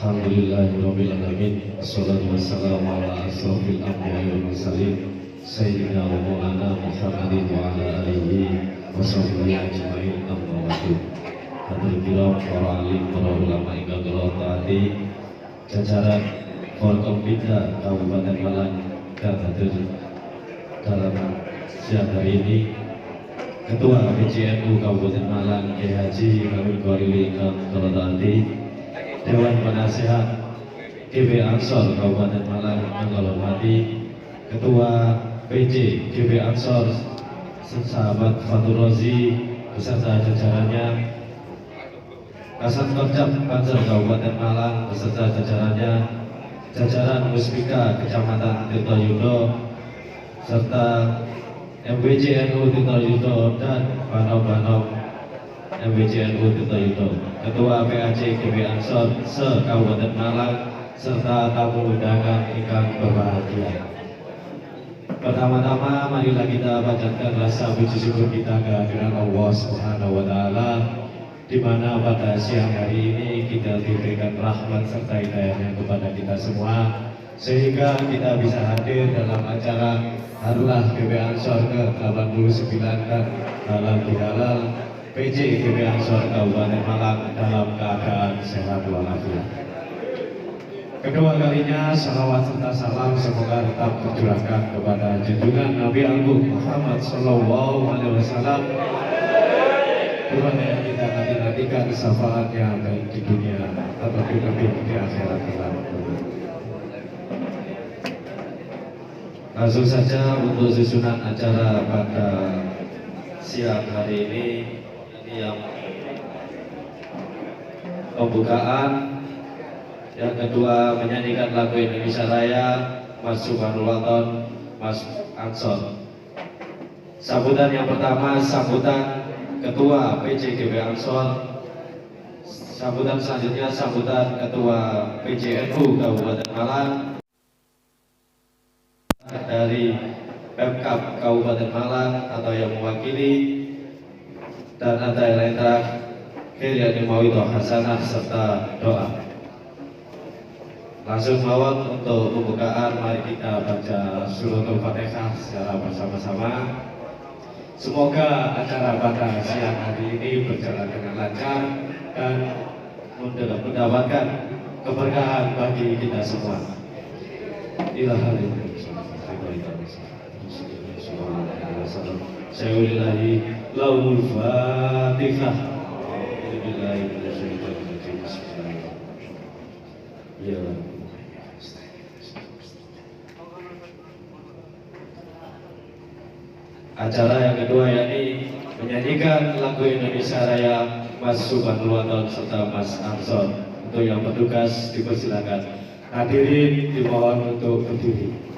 Alhamdulillahirabbil alamin. Wassalatu wassalamu ala asrofil anbiya'i wal mursalin sayyidina wa maulana Muhammadin wa ala alihi wa sahbihi ajma'in. Amma ba'du. Hadirin kiram, para alim, para ulama ingkang kula taati, jajaran Forkompinda Kabupaten Malang dan hadir dalam siang hari ini Ketua PCNU Kabupaten Malang Kiai Haji Hamid Qorili ingkang kula taati, Dewan Penasehat GB Ansor Kabupaten Malang yang kula hormati, Ketua PJ GB Ansor sahabat Fatur Rozi beserta jajarannya, Kasat Korjab Banjar Kabupaten Malang beserta jajarannya, jajaran Muspika Kecamatan Tirtoyudo serta MBJNU Tirtoyudo dan Banom-Banom MBJNU Tirtoyudo, Ketua PAC GB Ansor se-Kabupaten Malang serta tamu undangan ingkang berbahagia. Pertama-tama marilah kita panjatkan rasa puji syukur kita kehadiran Allah Subhanahu wa taala, di mana pada siang hari ini kita diberikan rahmat serta hidayahnya kepada kita semua sehingga kita bisa hadir dalam acara Harlah GB Ansor ke-89 dan halal bihalal PJ GB Ansor Kabupaten Malang dalam keadaan sehat walafiat. Kedua kalinya salawat serta salam semoga tetap tercurahkan kepada junjungan Nabi Agung Muhammad Sallallahu Alaihi Wasallam, Tuhan yang kita nantikan syafaatnya baik di dunia atau lebih di akhirat kelak. Langsung saja untuk susunan acara pada siang hari ini yang pembukaan, yang kedua menyanyikan lagu Indonesia Raya Mas Subhanul Waton Mas Ansor. Sambutan yang pertama sambutan Ketua PJGB Ansor. Sambutan selanjutnya sambutan Ketua PJNU Kabupaten Malang dari Pemkab Kabupaten Malang atau yang mewakili, dan ada yang lain terakhir yakni Mawidho Hasanah serta doa. Langsung mawon untuk pembukaan, mari kita baca suratul Fatihah secara bersama-sama. Semoga acara pada siang hari ini berjalan dengan lancar dan mendapatkan keberkahan bagi kita semua. Bismillahirrahmanirrahim. Laumul Fatihah. Ya. Acara yang kedua yakni menyanyikan lagu Indonesia Raya Mas Subhanul Waton serta Mas Ansor. Untuk yang bertugas dipersilakan. Hadirin dimohon untuk berdiri.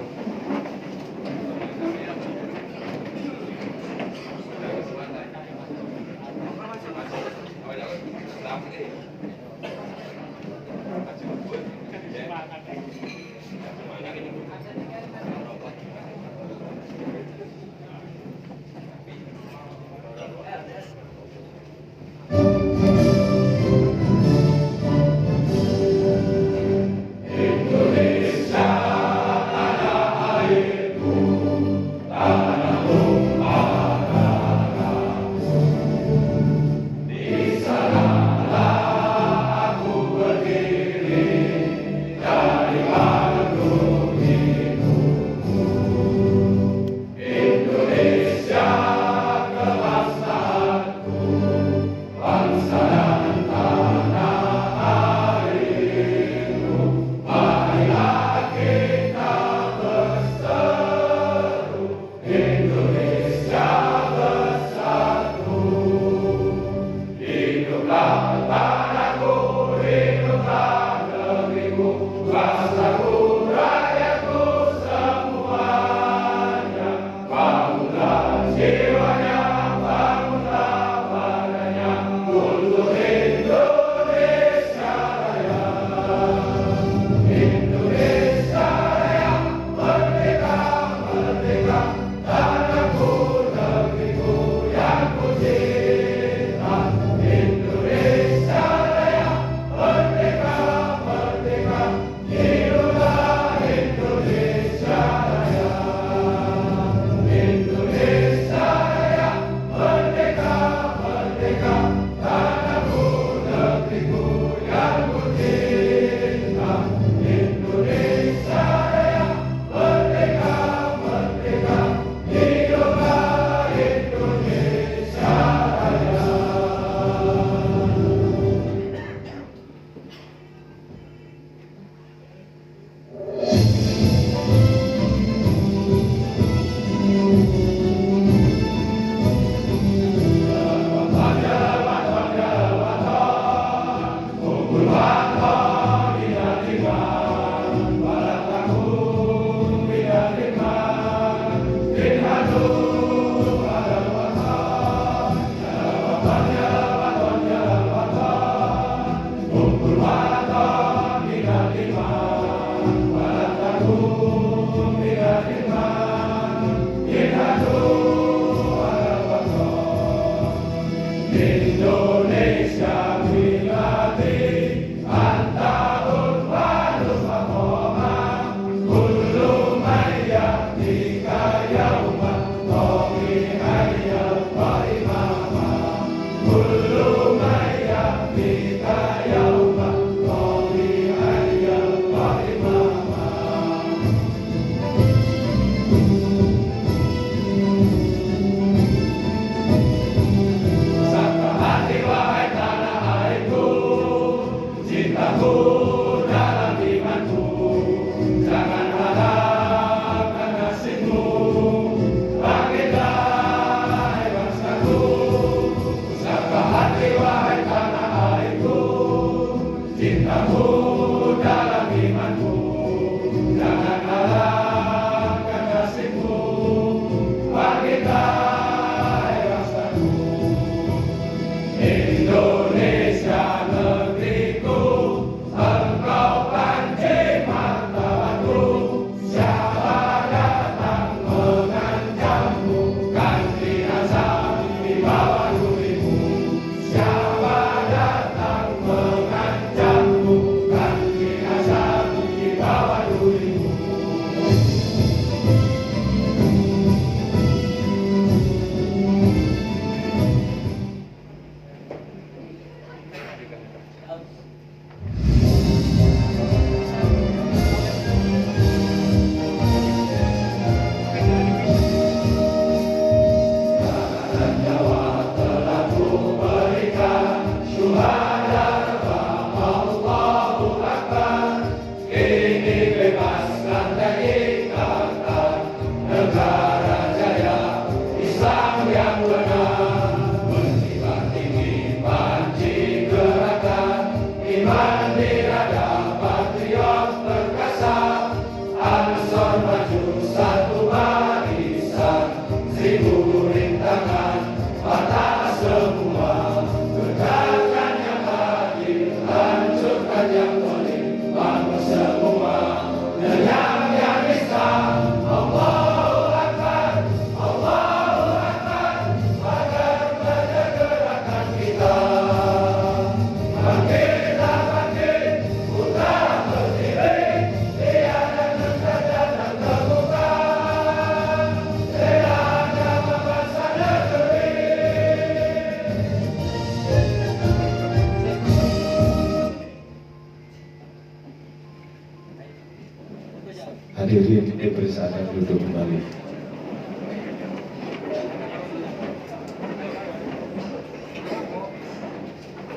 Hadirin dipersilakan duduk kembali.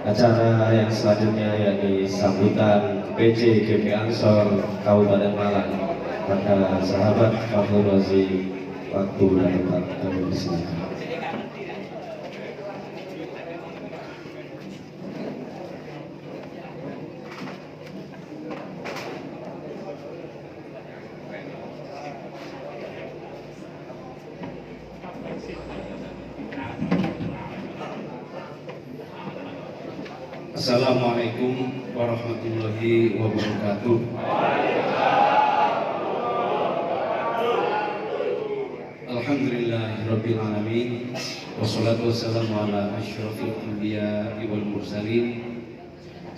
Acara yang selanjutnya yakni sambutan PJ GP Ansor Kabupaten Malang pada sahabat Fathur Razi. Waktu dan tempat kami persilakan. Assalamualaikum warahmatullahi wabarakatuh. Alhamdulillahirabbil alamin. Wassalatu wassalamu ala asyrafil anbiya wal mursalin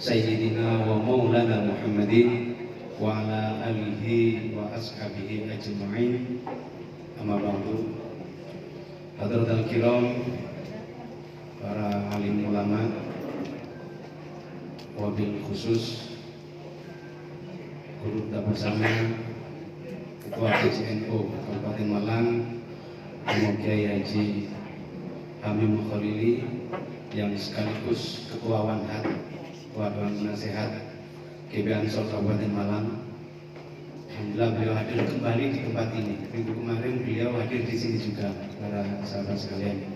sayyidina wa maulana Muhammadin wa ala alihi wa ashabihi ajma'in. Amma ba'du. Hadratul kiram, para alim ulama, wabil khusus guru bersama Ketua PCNU Kabupaten Malang, Kiai Haji Hamim Khalili yang sekaligus Ketua Wanhat, Ketua Dewan Penasehat GP Ansor Kabupaten Malang. Alhamdulillah beliau hadir kembali di tempat ini. Minggu kemarin beliau hadir di sini juga, para sahabat sekalian.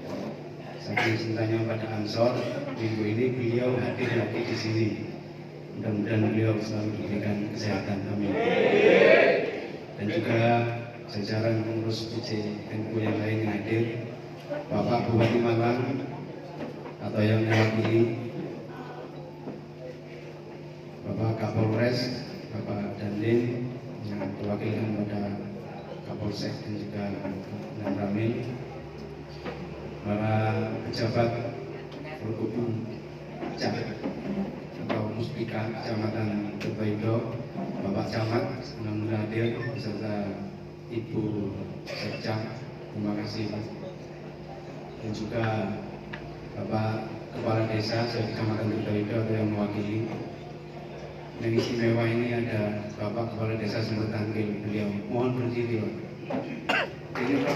Saking cintanya pada Ansor, minggu ini beliau hadir lagi di sini. Mudah-mudahan beliau selalu diberikan kesehatan, amin. Dan juga jajaran pengurus PCNU yang lain yang hadir, Bapak Bupati Malang atau yang mewakili, Bapak Kapolres, Bapak Dandim yang diwakilkan pada Kapolsek dan juga Dan Ramil, para pejabat Forkopim Cak atau Muspika Kecamatan Terbaido, Bapak Camat alhamdulillah hadir beserta Ibu Sekcam, terima kasih. Dan juga Bapak Kepala Desa Kecamatan Terbaido atau yang mewakili. Yang istimewa ini ada Bapak Kepala Desa Sumber Tangkil, beliau mohon berdiri Pak. Ini Pak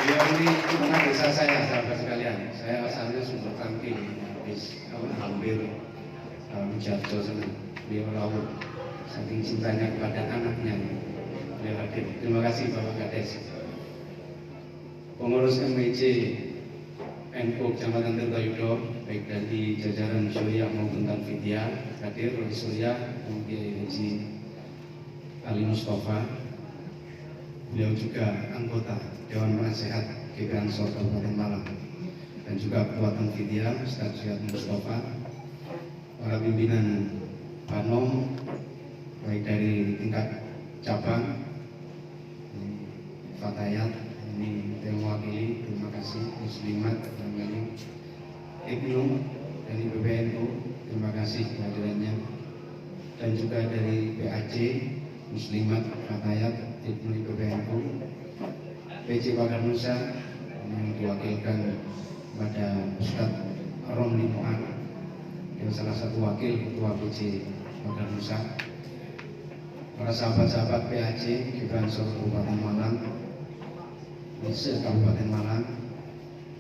beliau ini teman desa saya, sahabat sekalian. Saya asalnya Sumber Tangkil, habis hampir Mujarjo sana. Beliau laut, saking cintanya kepada anaknya. Beliau hadir. Terima kasih Bapak Kades. Pengurus MIC NU Kecamatan Tirtayuda, baik dari jajaran Surya maupun Tanfidya, hadir dari Surya, Kiai Haji Ali Mustafa. Beliau juga anggota Dewan Penasehat GP Ansor Kabupaten Malang, dan juga Ketua Tanfidya Ustaz Syed Mustafa, para pimpinan Panom baik dari tingkat cabang, Fatayat ini yang mewakili, terima kasih. Muslimat dan Ibnu dari PBNU, terima kasih kehadirannya. Dan juga dari PAC Muslimat Fatayat Ibnu PBNU, PC Pakar Nusa yang diwakilkan pada Ustadz Romli Mu'ad, yang salah satu wakil Ketua PC Pakar Nusa, para sahabat-sahabat PAC GP Ansor Kabupaten Malang, Desa Kabupaten Malang,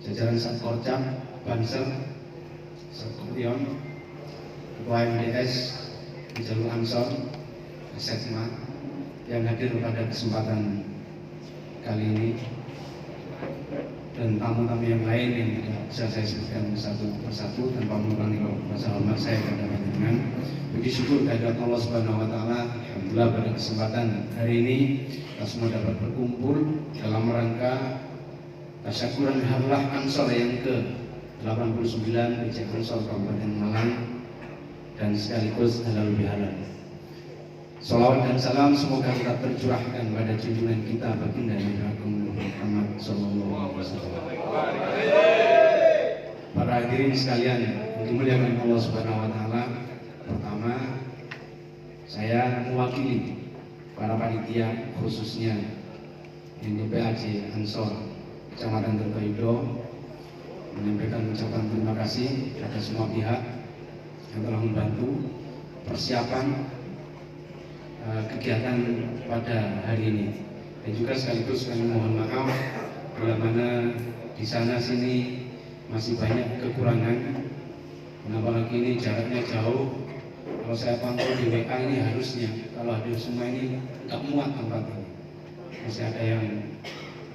jajaran Satkorcam, Banser, Satkortion, Ketua MDS di Jalur Ansor, Sekma, yang hadir pada kesempatan kali ini, dan tamu-tamu yang lain yang tidak bisa saya sebutkan satu persatu tanpa mengurangi rasa hormat saya kepada panjenengan. Puji syukur kehadirat Allah Subhanahu wa taala. Alhamdulillah pada kesempatan hari ini kita semua dapat berkumpul dalam rangka tasyakuran Harlah Ansor yang ke-89 PJ Ansor Kabupaten Malang, dan sekaligus halal bihalal. Salawat dan salam semoga tetap tercurahkan pada junjungan kita baginda Nabi Agung Muhammad sallallahu alaihi wasallam. Para hadirin sekalian yang dimuliakan Allah Subhanahu wa taala, pertama saya mewakili para panitia khususnya yang PAC Ansor Kecamatan Tirtayuda menyampaikan ucapan terima kasih kepada semua pihak yang telah membantu persiapan kegiatan pada hari ini. Dan juga sekaligus kami mohon maaf bila mana di sana sini masih banyak kekurangan. Apalagi ini jaraknya jauh. Kalau saya pantau di WA ini harusnya kalau hadir semua ini nggak muat tempat ini. Masih ada yang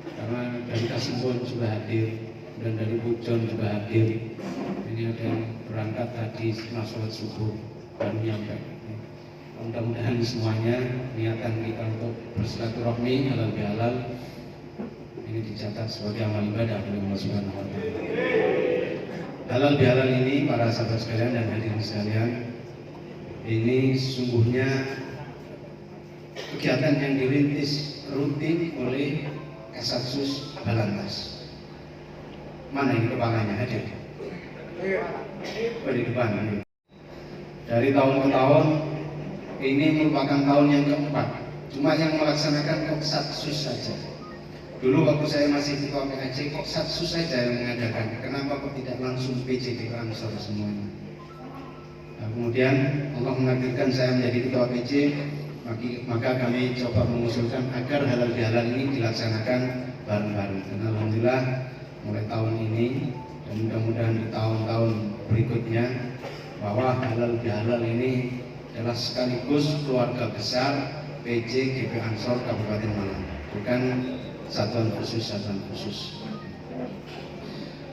karena dari Kasimpon juga hadir dan dari Pujon juga hadir. Ini ada yang berangkat tadi setelah sholat subuh baru nyampe. Mudah-mudahan semuanya niatan kita untuk bersilaturahmi halal bihalal ini dicatat sebagai amal ibadah oleh Allah Subhanahu wa taala. Halal bihalal ini para sahabat sekalian dan hadirin sekalian, ini sesungguhnya kegiatan yang dirintis rutin oleh Kasatsus Balantas. Mana ini kepalanya hadir? Di depan. Dari tahun ke tahun ini merupakan tahun yang keempat. Cuma yang melaksanakan Koksatsus saja. Dulu waktu saya masih ketua PAC, Koksatsus saja yang mengadakan. Kenapa kok tidak langsung PJ Ansor semuanya? Nah, kemudian Allah menakdirkan saya menjadi ketua PJ, maka kami coba mengusulkan agar halal bihalal ini dilaksanakan bareng-bareng. Dan alhamdulillah mulai tahun ini dan mudah-mudahan di tahun-tahun berikutnya bahwa halal bihalal ini adalah sekaligus keluarga besar PJ GP Ansor Kabupaten Malang, bukan satuan khusus.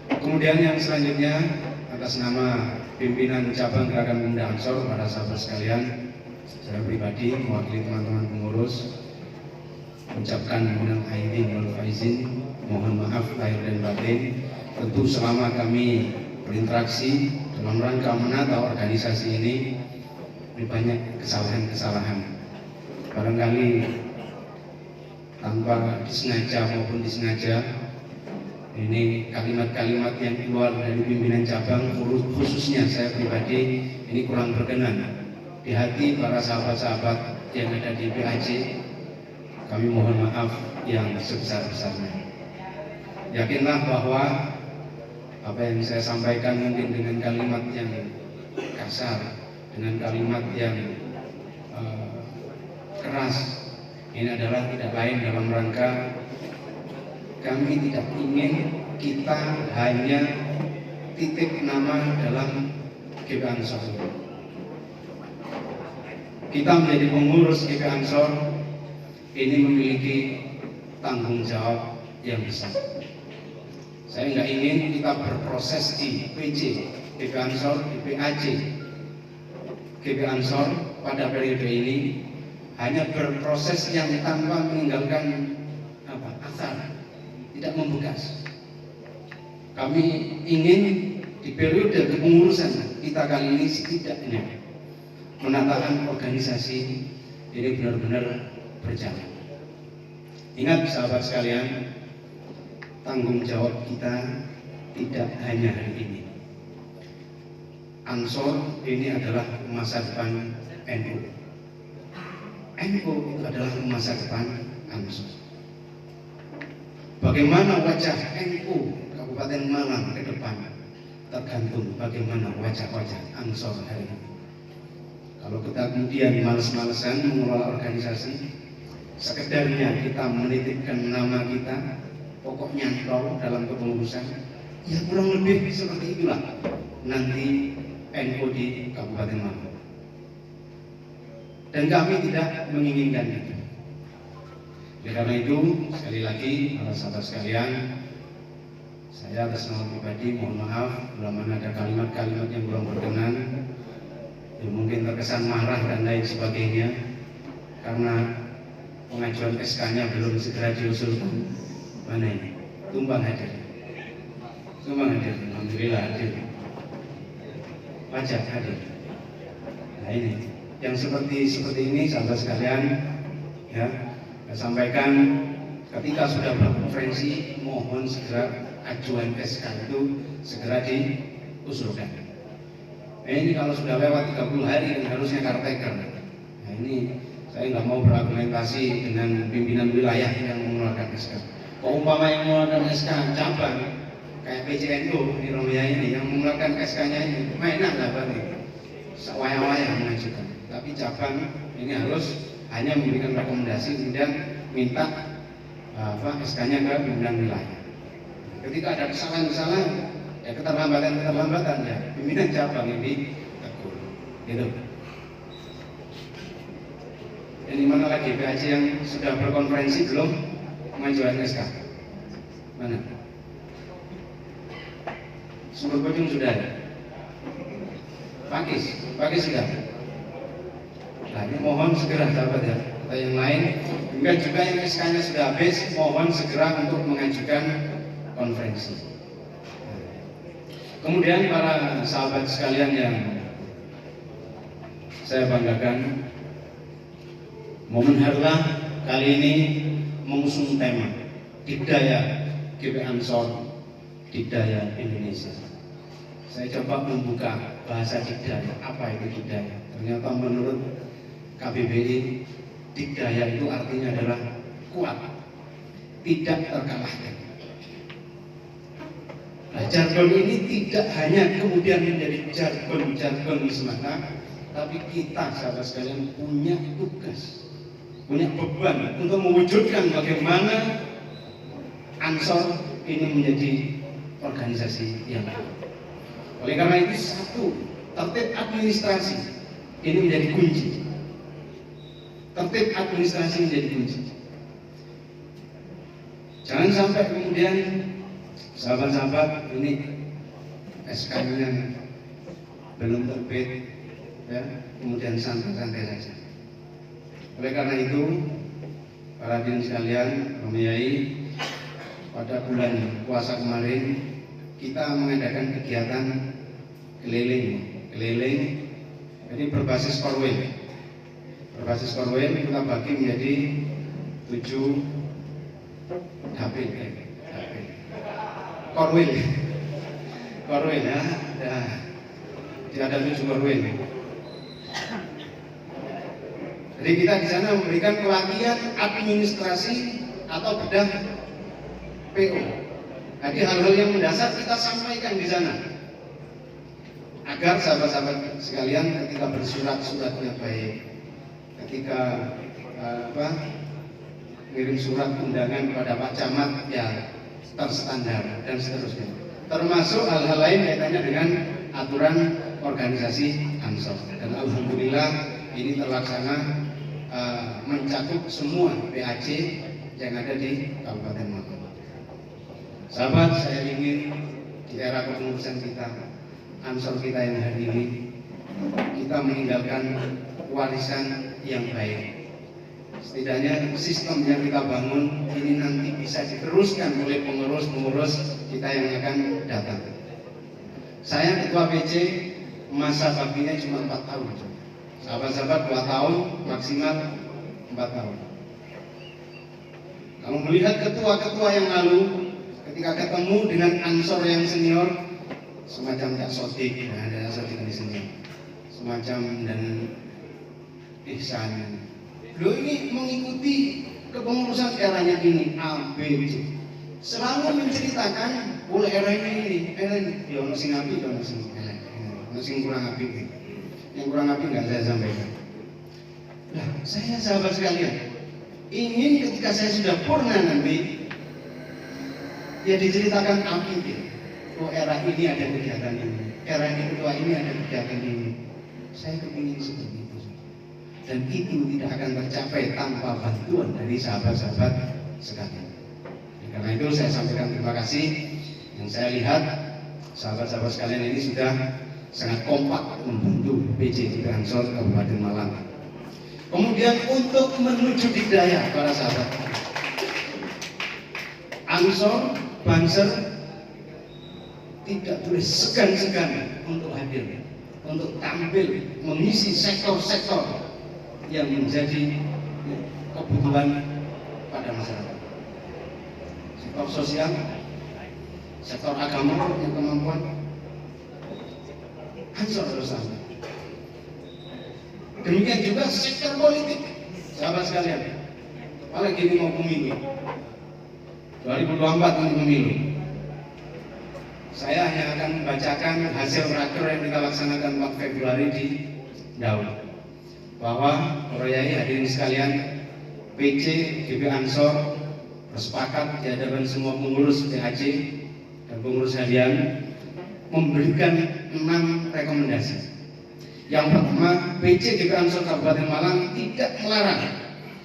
Kemudian yang selanjutnya atas nama pimpinan cabang Gerakan Pemuda Ansor, para sahabat sekalian, saya pribadi mewakili teman-teman pengurus mengucapkan minal aidin wal faizin, mohon maaf lahir dan batin. Tentu selama kami berinteraksi dalam rangka menata organisasi ini banyak kesalahan-kesalahan. Barangkali tanpa disengaja maupun disengaja, ini kalimat-kalimat yang keluar dari pimpinan cabang, khususnya saya pribadi, ini kurang berkenan di hati para sahabat-sahabat yang ada di PAC. Kami mohon maaf yang sebesar-besarnya. Yakinlah bahwa apa yang saya sampaikan mungkin dengan kalimat yang kasar, dengan kalimat yang keras, ini adalah tidak lain dalam rangka kami tidak ingin kita hanya titip nama dalam GP Ansor. Kita menjadi pengurus GP Ansor ini memiliki tanggung jawab yang besar. Saya nggak ingin kita berproses di PJ, GP Ansor, di PAC, GP Ansor pada periode ini hanya berproses yang tanpa meninggalkan asar, tidak membekas. Kami ingin di periode kepengurusan kita kali ini setidaknya penataan organisasi ini benar-benar berjalan. Ingat sahabat sekalian, tanggung jawab kita tidak hanya hari ini. Ansor ini adalah masa depan NU. NU itu adalah masa depan Ansor. Bagaimana wajah NU Kabupaten Malang ke depan tergantung bagaimana wajah-wajah Ansor hari ini. Kalau kita kemudian males-malesan mengelola organisasi, sekedarnya kita menitipkan nama kita, pokoknya tahu dalam kepengurusan, ya kurang lebih seperti itulah nanti NU di Kabupaten Malang. Dan kami tidak menginginkan itu. Karena itu, sekali lagi, para sahabat sekalian, saya atas nama pribadi mohon maaf bila mana ada kalimat-kalimat yang kurang berkenan, yang mungkin terkesan marah dan lain sebagainya, karena pengajuan SK-nya belum segera diusulkan. Mana ini? Tumbang hadir. Tumbang hadir. Alhamdulillah hadir. Wajah hadir. Nah ini. Yang seperti ini sahabat sekalian, ya, saya sampaikan ketika sudah berkonferensi, mohon segera ajuan SK itu segera diusulkan. Nah ini kalau sudah lewat 30 hari dan harusnya caretaker. Nah ini saya nggak mau berargumentasi dengan pimpinan wilayah yang mengeluarkan SK. Kalau umpama yang mengeluarkan SK cabang kayak PCNU di Romea ini yang mengeluarkan SK-nya ini mainan lah berarti, wayang-wayang mengajukan. Tapi cabang ini harus hanya memberikan rekomendasi kemudian minta SK-nya ke pimpinan wilayah. Ketika ada kesalahan-kesalahan, ya keterlambatan ya pimpinan cabang ini tegur, gitu. Ini mana lagi PAC yang sudah berkonferensi belum mengajukan SK? Mana? Sumber Bojong sudah ada. Pakis sudah. Nah, ini mohon segera sahabat ya. Atau yang lain, demikian juga yang SK-nya sudah habis, mohon segera untuk mengajukan konferensi. Kemudian para sahabat sekalian yang saya banggakan, momen Harlah kali ini mengusung tema Dikdaya GP Ansor, Dikdaya Indonesia. Saya coba membuka bahasa dikdaya, apa itu dikdaya? Ternyata menurut KBBI, dikdaya itu artinya adalah kuat, tidak terkalahkan. Nah, jargon ini tidak hanya kemudian menjadi jargon semata, tapi kita sahabat sekalian punya tugas, punya beban untuk mewujudkan bagaimana Ansor ini menjadi organisasi yang kuat. Oleh karena itu, satu, tertib administrasi ini menjadi kunci. Tertib administrasi menjadi kunci. Jangan sampai kemudian sahabat-sahabat ini SK-nya belum terbit, ya, kemudian santai-santai saja. Oleh karena itu, para hadirin sekalian, membiayai pada bulan puasa kemarin kita mengadakan kegiatan keliling, jadi berbasis korwil. Berbasis korwil kita bagi menjadi 7 dapil. Korwil ya, ada 7 korwil. Jadi kita di sana memberikan pelatihan administrasi atau bedah PO. Jadi hal-hal yang mendasar kita sampaikan di sana, agar sahabat-sahabat sekalian ketika bersurat-suratnya baik, ketika kirim surat undangan kepada Pak Camat ya terstandar dan seterusnya. Termasuk hal-hal lain kaitannya dengan aturan organisasi Ansor. Dan alhamdulillah ini terlaksana mencakup semua PAC yang ada di Kabupaten Malang. Sahabat, saya ingin di era kepengurusan kita, Ansor kita yang hari ini, kita meninggalkan warisan yang baik. Setidaknya sistem yang kita bangun ini nanti bisa diteruskan oleh pengurus-pengurus kita yang akan datang. Saya ketua PC, masa baktinya cuma 4 tahun. Sahabat-sahabat 2 tahun, maksimal 4 tahun. Kalau melihat ketua-ketua yang lalu, ketika ketemu dengan Ansor yang senior, semacam Cak Sodik, nah ada Sodik di sini, semacam dan Ihsan. Lo ini mengikuti kepengurusan eranya ini A, B, C. Selalu menceritakan boleh era ini, ya ono sing apik, ono sing elek, ono sing kurang apik. Yang kurang apik nggak saya sampaikan. Nah, saya sahabat sekalian, ingin ketika saya sudah purna nanti, ya diceritakan apik ya. Oh era ini ada kegiatan ini, era yang kedua ini ada kegiatan ini. Saya kepingin seperti itu. Dan itu tidak akan tercapai tanpa bantuan dari sahabat-sahabat sekalian. Karena itu saya sampaikan terima kasih. Yang saya lihat sahabat-sahabat sekalian ini sudah sangat kompak membantu PJ GP Ansor Kabupaten Malang. Kemudian untuk menuju dikdaya para sahabat, Ansor, Banser tidak boleh segan-segan untuk hadir, untuk tampil mengisi sektor-sektor yang menjadi kebutuhan pada masyarakat. Sektor sosial, sektor agama yang kemampuan, Ansor harus tampil. Demikian juga sektor politik, sahabat sekalian. Apalagi ini mau pemilu 2024 nanti pemilu. Saya hanya akan membacakan hasil raker yang kita laksanakan 4 Februari di Daun. bahwa para yai hadirin sekalian, PC GP Ansor bersepakat di hadapan semua pengurus PHC dan pengurus harian memberikan 6 rekomendasi. Yang pertama, PC GP Ansor Kabupaten Malang tidak melarang,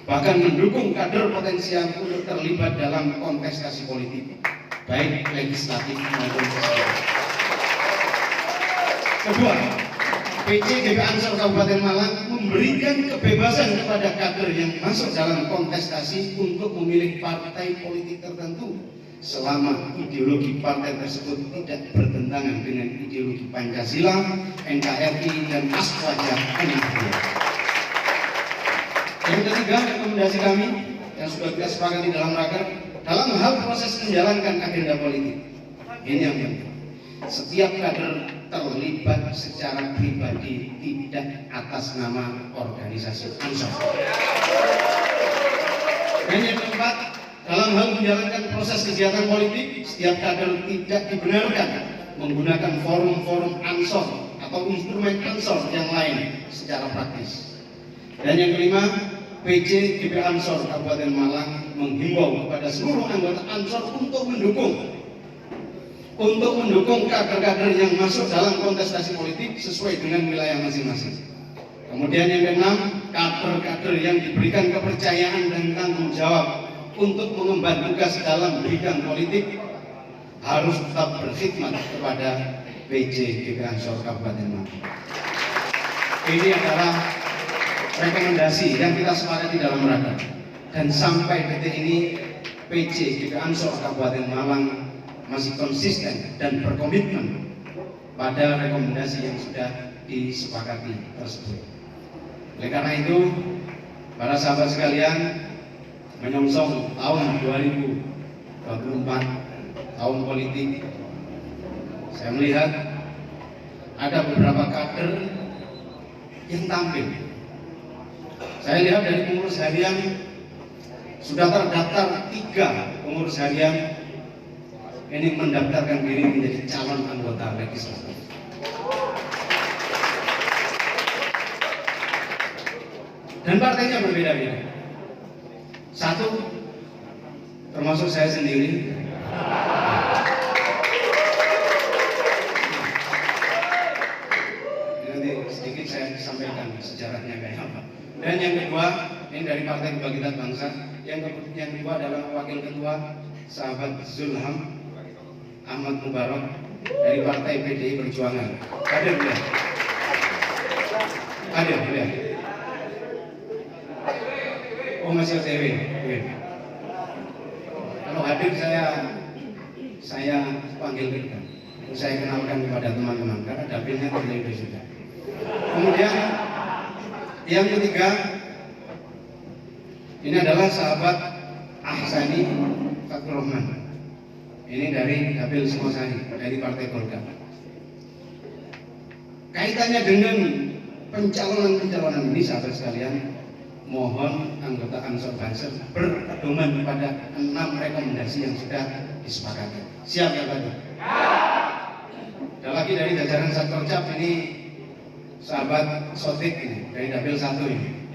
bahkan mendukung kader potensial untuk terlibat dalam kontestasi politik, baik legislatif maupun presiden. Kedua, PC GP Ansor Kabupaten Malang memberikan kebebasan kepada kader yang masuk dalam kontestasi untuk memilih partai politik tertentu selama ideologi partai tersebut tidak bertentangan dengan ideologi Pancasila, NKRI, dan Aswaja NKRI. Yang ketiga, rekomendasi kami yang sudah kita sepakati dalam raker dalam hal proses menjalankan agenda politik. Ini yang penting. Setiap kader terlibat secara pribadi, tidak atas nama organisasi Ansor. Dan yang keempat, dalam hal menjalankan proses kegiatan politik, setiap kader tidak dibenarkan menggunakan forum-forum Ansor atau instrumen Ansor yang lain secara praktis. Dan yang kelima, PC GP Ansor Kabupaten Malang menghimbau kepada seluruh anggota Ansor untuk mendukung kader-kader yang masuk dalam kontestasi politik sesuai dengan wilayah masing-masing. Kemudian yang keenam, kader-kader yang diberikan kepercayaan dan tanggung jawab untuk mengemban tugas dalam bidang politik harus tetap berkhidmat kepada PC GP Ansor Kabupaten Malang. Ini adalah rekomendasi yang kita sepakati dalam raker, dan sampai detik ini PC GP Ansor Kabupaten Malang masih konsisten dan berkomitmen pada rekomendasi yang sudah disepakati tersebut. Oleh karena itu, para sahabat sekalian, menyongsong tahun 2024, tahun politik, saya melihat ada beberapa kader yang tampil. Saya lihat dari pengurus harian sudah terdaftar 3 pengurus harian ini mendaftarkan diri menjadi calon anggota legislatif. Dan partainya berbeda-beda. Satu, termasuk saya sendiri. Nanti sedikit saya sampaikan sejarahnya kayak apa. Dan yang kedua, ini dari Partai Kebangkitan Bangsa. Yang kedua adalah wakil ketua sahabat Zulham Ahmad Mubarak dari Partai PDI Perjuangan. Hadir beliau. Hadir beliau. Oh, masih OTW. Kalau hadir saya panggil kita. Saya kenalkan kepada teman-teman karena dapilnya terlalu sudah. Kemudian yang ketiga, ini adalah sahabat Ahsani Fatur Rahman. Ini dari Dapil Singosari, dari Partai Golkar. Kaitannya dengan pencalonan ini, sahabat sekalian, mohon anggota Ansor Banser berpedoman pada 6 rekomendasi yang sudah disepakati. Siap ya Pak? Ada lagi dari jajaran Satkercap, ini sahabat Sotik ini, dari Dapil 1 ini.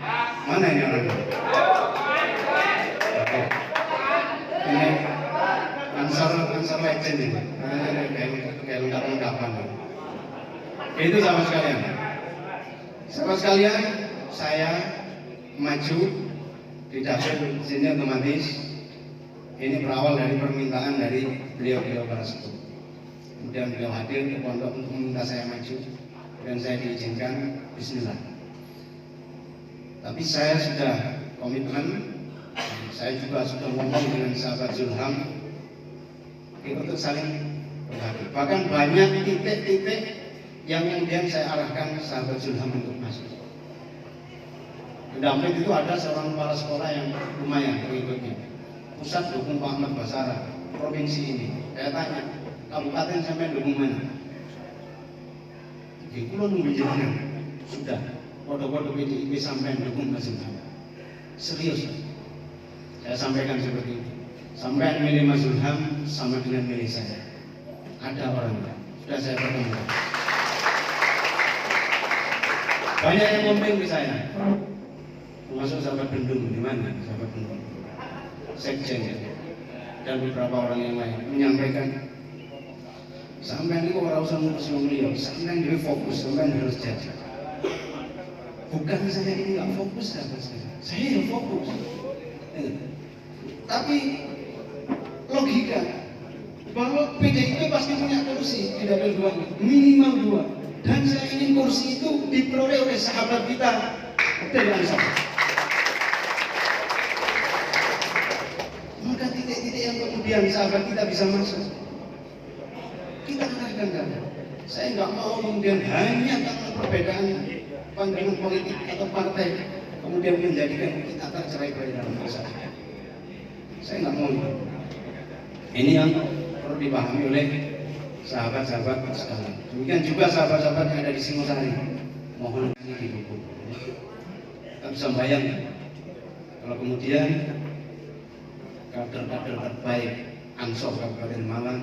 Mana ini orangnya? Oke. Ini Ansor legend ini, kayak lengkap-lengkapan. Itu sahabat sekalian. Sahabat sekalian, saya maju di dapil sini otomatis. Ini berawal dari permintaan dari beliau-beliau para sepuh. Kemudian beliau hadir ke pondok untuk meminta saya maju, dan saya diizinkan. Bismillah. Tapi saya sudah komitmen. Saya juga sudah ngomong dengan sahabat Zulham untuk saling berbagi. Bahkan banyak titik-titik yang kemudian saya arahkan sahabat Zulham untuk masuk. Di Dampit itu ada seorang kepala sekolah yang lumayan pengikutnya. Pusat dukung Pak Ahmad Basara, provinsi ini. Saya tanya, kabupaten sampai dukung mana? Di Pulau nunggu jenengan. Sudah, kode-kode PDIP sampai dukung masing-masing. Serius. Saya sampaikan seperti itu. Sampai milih Mas Zulham sama dengan milih saya. Ada orangnya. Sudah saya bertemu. Banyak yang ngomong ke saya, termasuk sahabat Bendung, di mana sahabat Bendung, sekjen ya, dan beberapa orang yang lain menyampaikan, sampai ini kok ora usah ngurus beliau, sampai dia fokus, sampai harus jadi. Bukan saya ini nggak fokus, saya yang fokus. Tapi logika bahwa PDIP pasti punya kursi di dapil 2, minimal 2, dan saya ingin kursi itu diperoleh oleh sahabat kita dari Ansor. Maka titik-titik yang kemudian sahabat kita bisa masuk, kita arahkan kan. Saya nggak mau kemudian hanya karena perbedaan pandangan politik atau partai kemudian menjadikan kita tercerai-berai dalam masalah. Saya nggak mau itu. Ini yang perlu dipahami oleh sahabat-sahabat sekalian. Demikian juga sahabat-sahabat yang ada di Singosari, mohon ini didukung. Kita bisa bayangkan kalau kemudian kader-kader terbaik Ansor Kabupaten Malang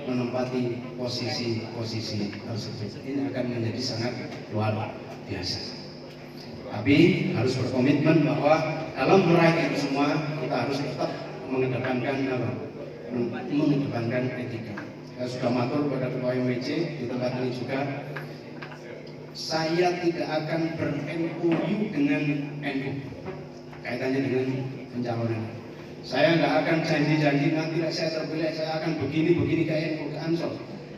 menempati posisi-posisi tersebut, ini akan menjadi sangat luar biasa. Tapi harus berkomitmen bahwa dalam meraih itu semua kita harus tetap mengedepankan apa? Mengedepankan etika. Saya sudah matur pada Ketua MWC di tempat ini juga, saya tidak akan ber-MOU dengan NU kaitannya dengan pencalonan. Saya nggak akan janji-janji nanti saya terpilih saya akan begini kayak NU ke Ansor.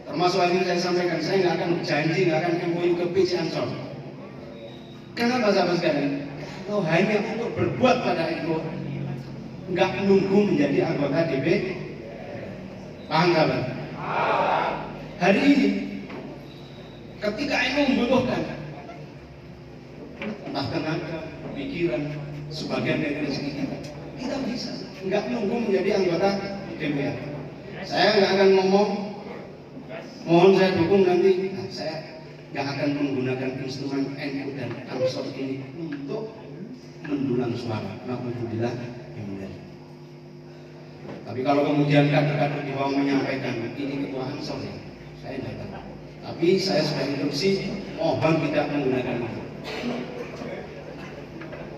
Termasuk hari ini saya sampaikan, saya nggak akan janji, nggak akan MOU ke PC Ansor. Kenapa sahabat sekalian? Kalau hanya untuk berbuat pada NU, nggak menunggu menjadi anggota DP, paham sahabat? Hari ini, ketika NU membutuhkan, entah tenaga, pikiran, sebagian dari rezeki kita bisa, nggak menunggu menjadi anggota DPR. Saya nggak akan ngomong, mohon saya dukung nanti, saya nggak akan menggunakan instrumen NU dan Ansor ini untuk mendulang suara. Alhamdulillah. Tapi kalau kemudian kader-kader di bawah menyampaikan ini ketua Ansor ya, saya tidak tahu. Tapi saya sudah instruksi, mohon tidak menggunakan itu.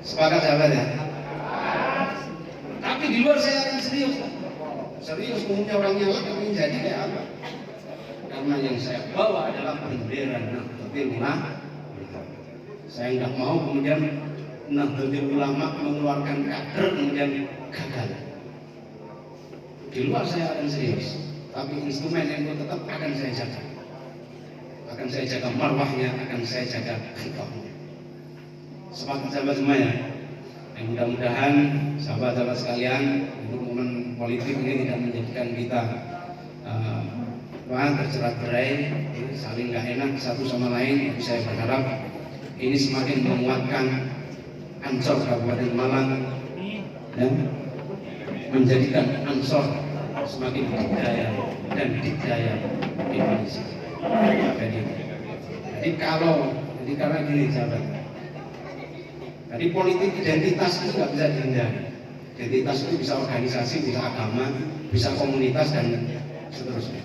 Sepakat sahabat ya? Tapi di luar saya akan serius. Serius umumnya orang nyala kami jadi kayak apa? Karena yang saya bawa adalah bendera Nahdlatul Ulama. Saya nggak mau kemudian Nahdlatul Ulama mengeluarkan kader kemudian gagal. Di luar saya akan serius, tapi instrumen NU tetap akan saya jaga. Akan saya jaga marwahnya, akan saya jaga khilafahnya. Sepakat sahabat semuanya. Mudah-mudahan sahabat-sahabat sekalian, untuk momen politik ini tidak menjadikan kita tercerai-berai, saling gak enak satu sama lain. Tapi saya berharap ini semakin menguatkan Ansor Kabupaten Malang dan menjadikan Ansor semakin berdaya dan dikdaya Indonesia. Jadi karena gini sahabat, jadi politik identitas itu nggak bisa dihindari. Identitas itu bisa organisasi, bisa agama, bisa komunitas dan seterusnya.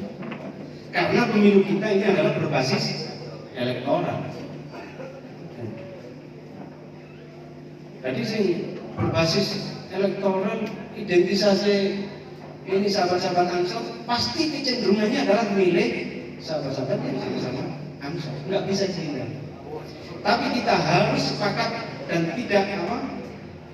Karena pemilu kita ini adalah berbasis elektoral. Jadi sing berbasis elektoral, identitasnya ini sahabat-sahabat Ansor pasti kecenderungannya adalah milih sahabat-sahabat yang sama-sama Ansor. Nggak bisa dihindari. Tapi kita harus sepakat dan tidak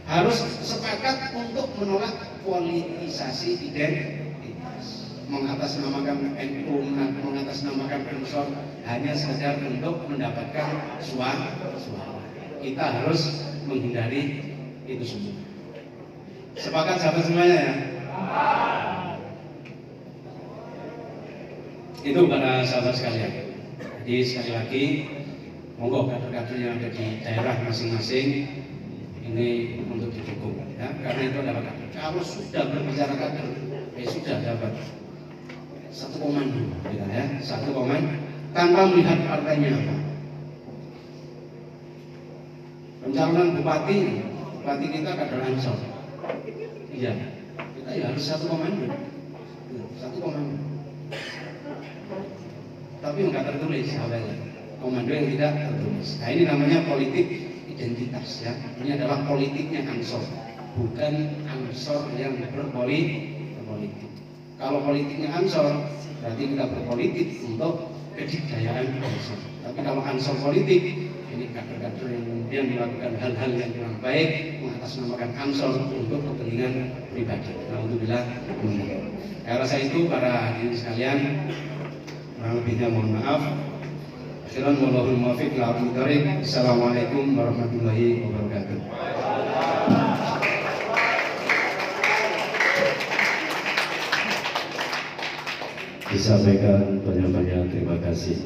harus sepakat untuk menolak politisasi identitas, mengatasnamakan NU, mengatasnamakan Ansor hanya sekedar untuk mendapatkan suara. Kita harus menghindari itu semua. Sepakat sahabat semuanya ya? Itu para sahabat sekalian. Jadi sekali lagi, monggo kader-kader yang ada di daerah masing-masing ini untuk didukung ya, karena itu adalah kader. Kalau sudah berbicara kader, sudah dapat satu komando ya, satu komando tanpa melihat partainya apa. Pencalonan bupati kita kader Ansor. Iya, kita ya harus satu komando. Tapi enggak tertulis sahabatnya. komando yang tidak tertulis. Nah ini namanya politik identitas ya. Ini adalah politiknya Ansor, bukan Ansor yang berpolitik. Kalau politiknya Ansor berarti kita berpolitik untuk kedikdayaan Ansor. Tapi kalau Ansor politik, ini kader-kader yang kemudian melakukan hal-hal yang kurang baik, mengatasnamakan Ansor untuk kepentingan pribadi. Alhamdulillah. Saya rasa itu para hadirin sekalian, kurang lebihnya mohon maaf. Akhiran wallahul muwaffiq ila aqwamit thoriq. Assalamualaikum warahmatullahi wabarakatuh. Disampaikan banyak-banyak terima kasih.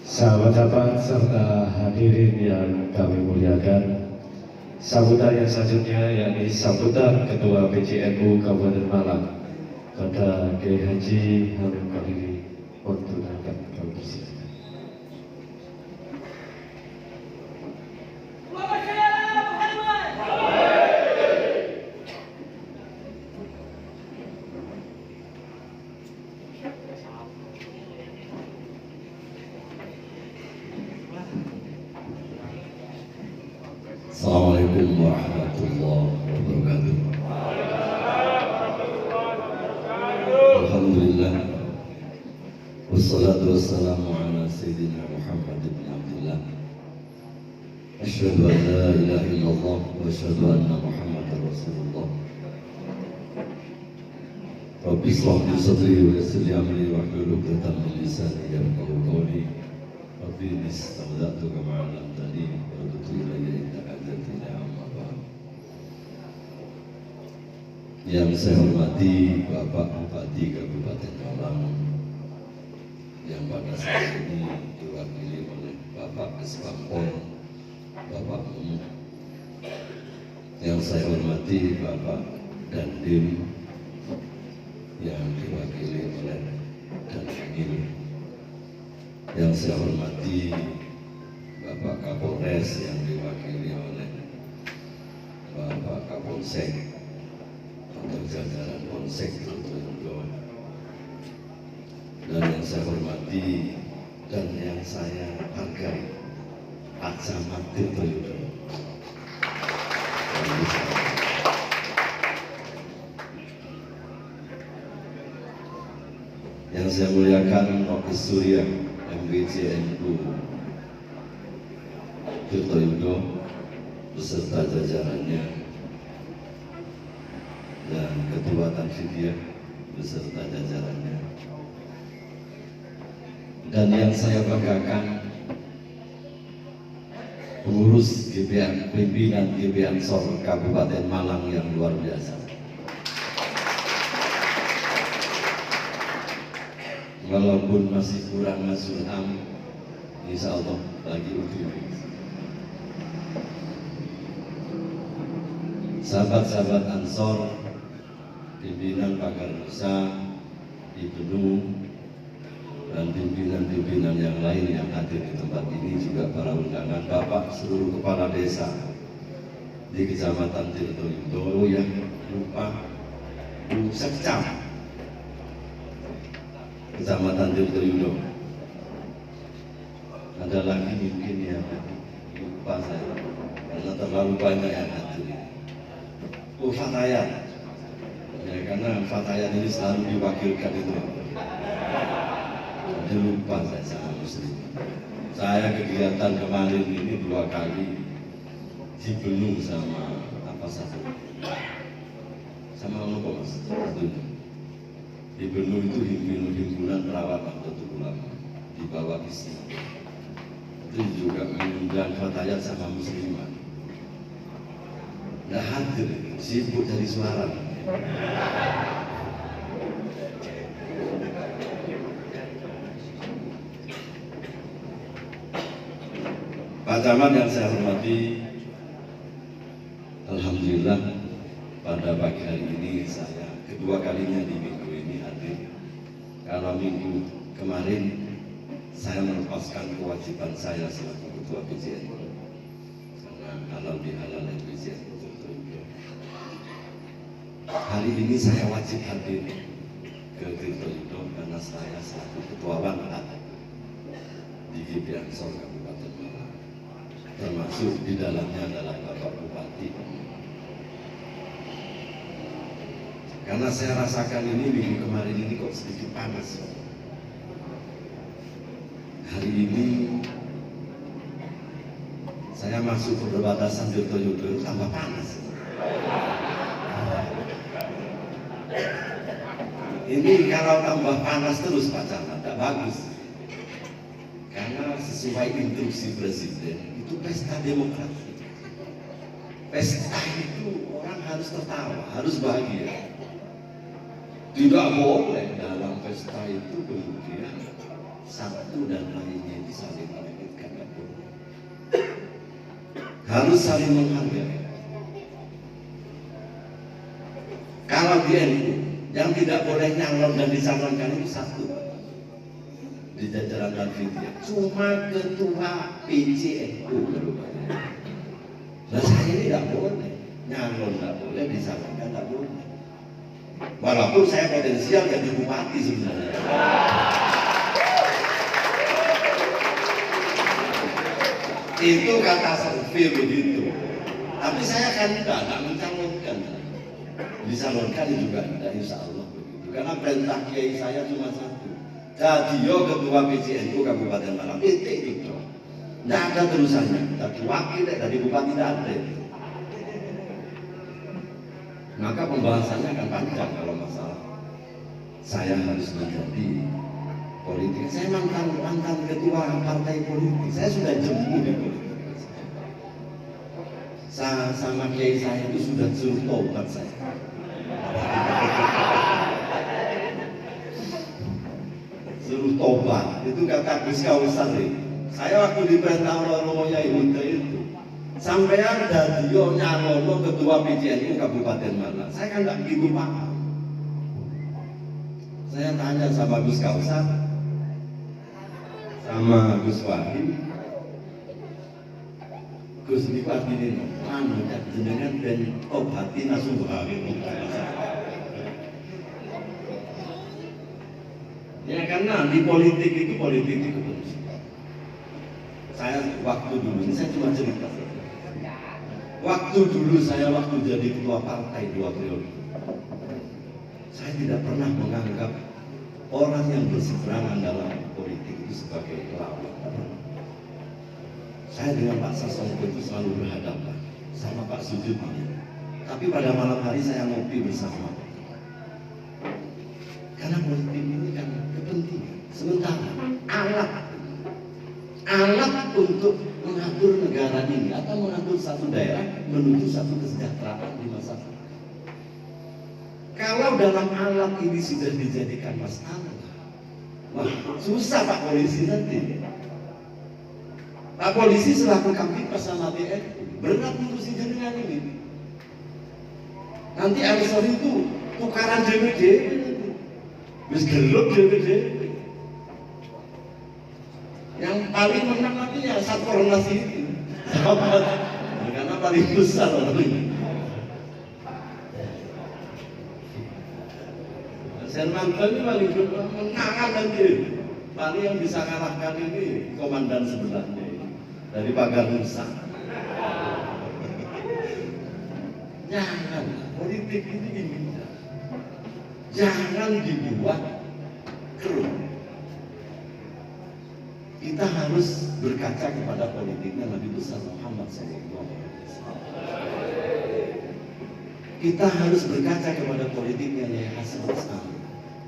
Sahabat-sahabat serta hadirin yang kami muliakan, sambutan yang selanjutnya yakni sambutan Ketua PCNU Kabupaten Malang pada Kiai Haji Hamim Khalili untuk angkat kami bersih. Assalamualaikum warahmatullahi wabarakatuh. Alhamdulillah. Wassalatu wassalamu ala Sayyidina Muhammad ibn Abdullah. Asyhadu an la ilaha illallah wa asyhadu anna Muhammadar Rasulullah. Rabbi shrah li sadri wa yassir li amri wahlul 'uqdatam min lisani yafqahu qawli. Rabbi inni istawda'tuka kama 'allamtani wa atubu ilayya innaka yang saya hormati Bapak Bupati Kabupaten Malang yang pada saat ini diwakili oleh Bapak Kesbangpol, Bapak Mumu, yang saya hormati Bapak Dandim yang diwakili oleh Dandim, yang saya hormati Bapak Kapolres yang diwakili oleh Bapak Kapolsek atau jajaran Polsek Tirtoyoyo, dan yang saya hormati dan yang saya hargai Pak Camat Tirtoyoyo. Yang saya muliakan Rocky Surya MPCNU Tirtoyoyo beserta jajarannya, dan Ketua Tanfidiyah beserta jajarannya, dan yang saya banggakan pengurus GP, pimpinan GP Ansor Kabupaten Malang yang luar biasa. Walaupun masih kurang Mas Ilham, insya Allah lagi utuh. Sahabat-sahabat Ansor, pimpinan Pagar Nusa, Ibnu, dan pimpinan-pimpinan yang lain yang hadir di tempat ini, juga para undangan, Bapak seluruh kepala desa di Kecamatan Tirtoyoyo yang lupa Sekcam Kecamatan Tirtoyoyo. Ada lagi mungkin yang lupa saya karena terlalu banyak yang hadir. Fatayat, ya, karena Fatayat ini selalu diwakilkan itu. Jadi lupa saya sama muslim. Saya kegiatan kemarin ini 2 kali dibelung sama apa satu, sama apa mas? Dibelung itu himpunan perawat Nahdlatul Ulama di bawah isi. Itu juga mengundang Fatayat sama muslimat. Nah hadir, sibuk dari suara. Pak Camat yang saya hormati, alhamdulillah pada pagi hari ini saya kedua kalinya di minggu ini hadir. Kalau minggu kemarin saya melepaskan kewajiban saya selaku Ketua PCNU karena halal bihalal PCNU. Hari ini saya wajib hadir ke Tirtoyoyo karena saya selaku Ketua Wanat di IJP Ansor Kabupaten Malang, termasuk di dalamnya adalah Bapak Bupati. Karena saya rasakan ini minggu kemarin ini kok sedikit panas. Hari ini saya masuk ke perbatasan Tirtoyodo tambah panas. Ini kalau tambah panas terus Pak Camat, tidak bagus. Karena sesuai instruksi Presiden itu pesta demokrasi. Pesta itu orang harus tertawa, harus bahagia. Tidak boleh dalam pesta itu kemudian satu dan lainnya itu saling menyebutkan. Harus saling menghargai. Kalau di NU yang tidak boleh nyalon dan dicalonkan itu satu di jajaran Tanfidia, cuma ketua PCNU. Nah saya ini tidak boleh nyalon, tidak boleh dicalonkan, tidak boleh. Walaupun saya potensial jadi bupati sebenarnya. Itu kata survei begitu. Tapi saya kan tidak mencalonkan. Dicalonkan juga tidak, insya Allah begitu. Karena perintah kiai saya cuma satu. Jadi ketua PCNU Kabupaten Malang itu. Tidak ada terusannya. Tapi wakil dari bupati tidak ada. Maka pembahasannya akan panjang kalau masalah saya harus menjadi politik. Saya mantan ketua partai politik. Saya sudah jemu di politik. Sama kiai saya itu sudah suruh tobat saya. Suruh tobat. Itu kata Gus Kausar. Saya waktu diperintah Romo Yai Huda itu, sampai ada dia nyalono ketua PCNU Kabupaten Malang. Saya kan tidak begitu paham. Saya tanya sama Gus Kausar, sama Gus Wahid, Gus Bupati ini, anu jenengan ben obati nasubhari. Ya karena di politik itu kebencian. Saya waktu dulu, ini saya cuma cerita. Waktu dulu saya jadi ketua partai 2 periode, saya tidak pernah menganggap orang yang berseberangan dalam politik itu sebagai lawan. Saya dengan Pak Sasongko itu selalu berhadapan sama Pak Sujudi. Tapi pada malam hari saya ngopi bersama. Karena politik ini kan kepentingan. Sementara alat untuk mengatur negara ini atau mengatur satu daerah menuju satu kesejahteraan di masa depan. Kalau dalam alat ini sudah dijadikan masalah, wah susah Pak Polisi nanti. Pak Polisi selaku Kamtipmas sama TNI berat ngurusin jenengan ini. Nanti Ansor itu tukaran DPD, wis gelut DPD. Yang paling menang nanti ya Satkornas itu, karena paling besar orang ini. Sermanto ini paling menangan nanti. Paling yang bisa kalahkan ini komandan sebelahnya dari Pagar Nusa. Jangan politik ini indah. Jangan dibuat keruh. Kita harus berkaca kepada politiknya Nabi besar Muhammad SAW. Kita harus berkaca kepada politiknya Yai Hasan As'ari,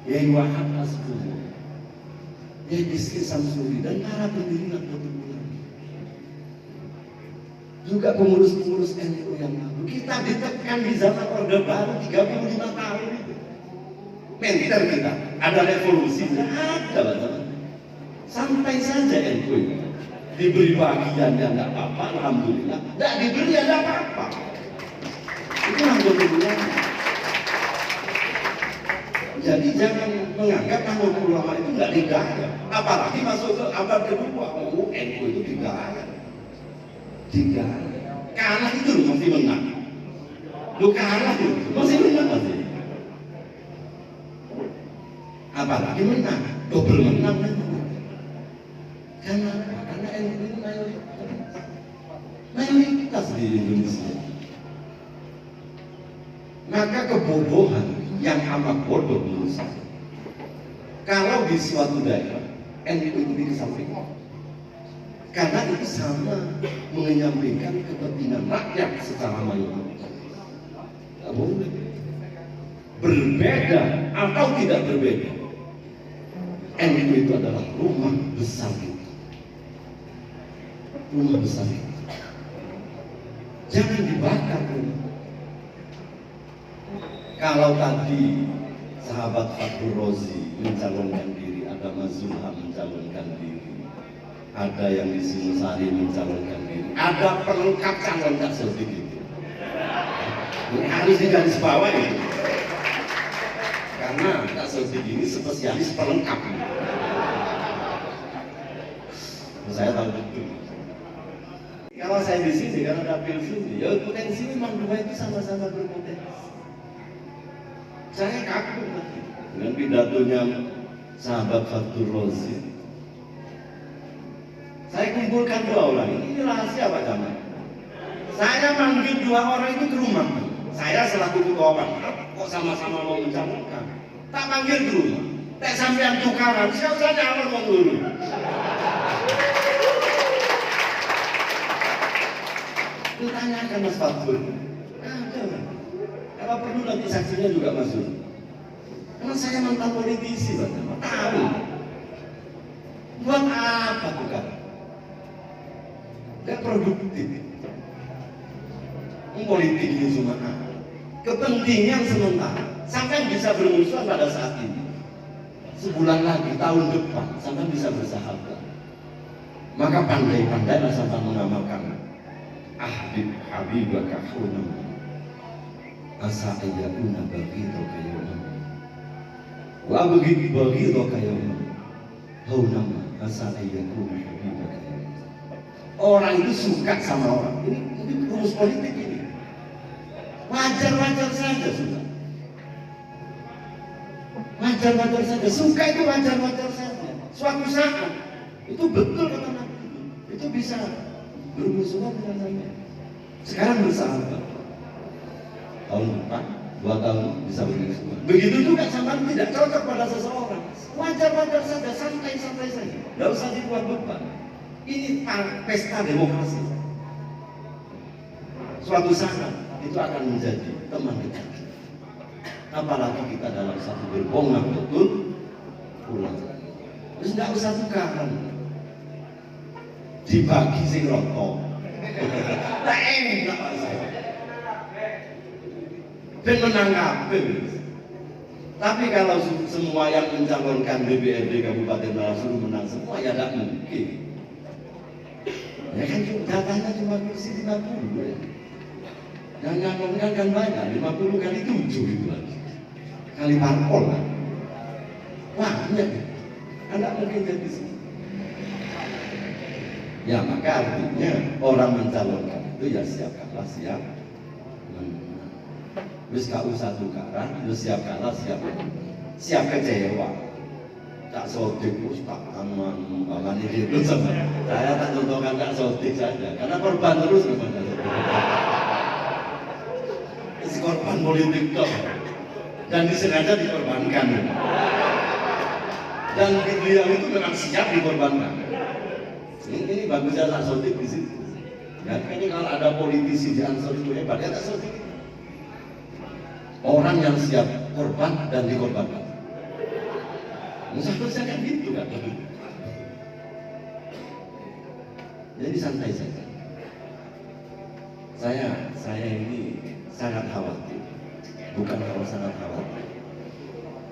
Yai Wahab As'ari, Yai Biskit Samsuri, dan para pendiri Nahdlatul Ulama. Juga pengurus-pengurus NU yang lalu. Kita ditekan di zaman Orde Baru 35 tahun itu. Mentor kita, ada revolusi, ada teman. Santai saja NU diberi bagian yang tidak apa-apa, alhamdulillah. Tidak diberi ya tidak apa-apa. Itu alhamdulillah. Jadi jangan menganggap Nahdlatul Ulama itu tidak digaya. Apalagi masuk ke abad kedua, NU itu digaya. Kalah itu loh masih menang. Lu kalah itu masih menang masih. Apalagi menang, double menang. Karena NU ini mayoritas di Indonesia. Maka kebobohan yang amat bodoh menurut saya, kalau di suatu daerah NU itu dikesampingkan, karena itu sama menyampaikan kepentingan rakyat secara mayoritas. Tidak boleh berbeda atau tidak berbeda. NU itu adalah rumah besar kita. Rumah besar kita. Jangan dibakar rumah. Kalau tadi sahabat Fathur Rozi mencalonkan diri, ada Mas Zulham mencalonkan diri, ada yang di Singosari mencalonkan diri, ada pelengkap calon tak sedikit. Ini harus digaris bawah itu. Karena tak sedikit ini spesialis pelengkap. Saya tahu betul. Kalau saya di sini karena dapil sini, ya potensi memang dua itu sama-sama berpotensi. Saya kagum dengan pidatonya sahabat Fathur Rozi. Saya kumpulkan dua orang ini rahasia Pak Jamal. Saya manggil dua orang itu ke rumah. Saya selaku ketua Pan, kok sama-sama mau mencalonkan? Tak panggil ke rumah. Tak sampean tukaran, siapa saja awal mau ngurus. Tanyakan Mas Fathur. Ada. Kalau perlu nanti saksinya juga masuk. Karena saya mantan politisi, Pak. Tahu. Buat apa tukar? Gak produktif. Politik ini cuma kepentingan sementara. Sampai bisa bermusuhan pada saat ini. Sebulan lagi, tahun depan, sampai bisa bersahabat. Maka pandai-pandailah sampai mengamalkan Ahbib habibaka hunam asa ayyakuna baghidaka yawman wa baghidaka yawman hunam asa ayyakuna habibaka yawman. Orang itu suka sama orang. Ini rumus politik ini. Wajar-wajar saja suka. Wajar-wajar saja. Suka itu wajar-wajar saja. Suatu saat itu betul kata Nabi. Itu bisa bermusuhan dengan saya. Sekarang bersahabat. Tahun depan, 2 tahun bisa bermusuhan. Begitu juga sama tidak cocok pada seseorang. Wajar-wajar saja, santai-santai saja. Tidak usah dibuat beban. Ini pesta demokrasi. Suatu saat itu akan menjadi teman dekat. Apalagi kita dalam satu berbonga betul pulang. Terus tidak usah tukaran. Dibagi sing rokok. Tak enak saya. Ben menanggapi. Tapi kalau semua yang mencalonkan DPRD Kabupaten Malang suruh menang semua, ya tidak mungkin. Ya kan datanya cuma kursi 50 ya. Yang nyalonkan kan banyak, 50 kali 7 itu lagi. Kali parpol lah. Banyak. Tidak mungkin jadi sini. Ya maka artinya orang mencalonkan itu ya siapkanlah siap. Wis gak usah tukaran, ya siap kalah siap kecewa. Tak sodik terus tak aman itu sama. Saya tak contohkan tak sodik saja, karena korban terus memang. Si korban politik toh, dan disengaja dikorbankan. Dan beliau itu memang siap dikorbankan. Ini bagusnya tak sodik di situ. Ya, ini kalau ada politisi di Ansor itu hebat, ya tak sodik. Orang yang siap korban dan dikorbankan. Musafir saya kan gitu kan. Jadi santai saja. Saya ini sangat khawatir. Bukan kalau sangat khawatir.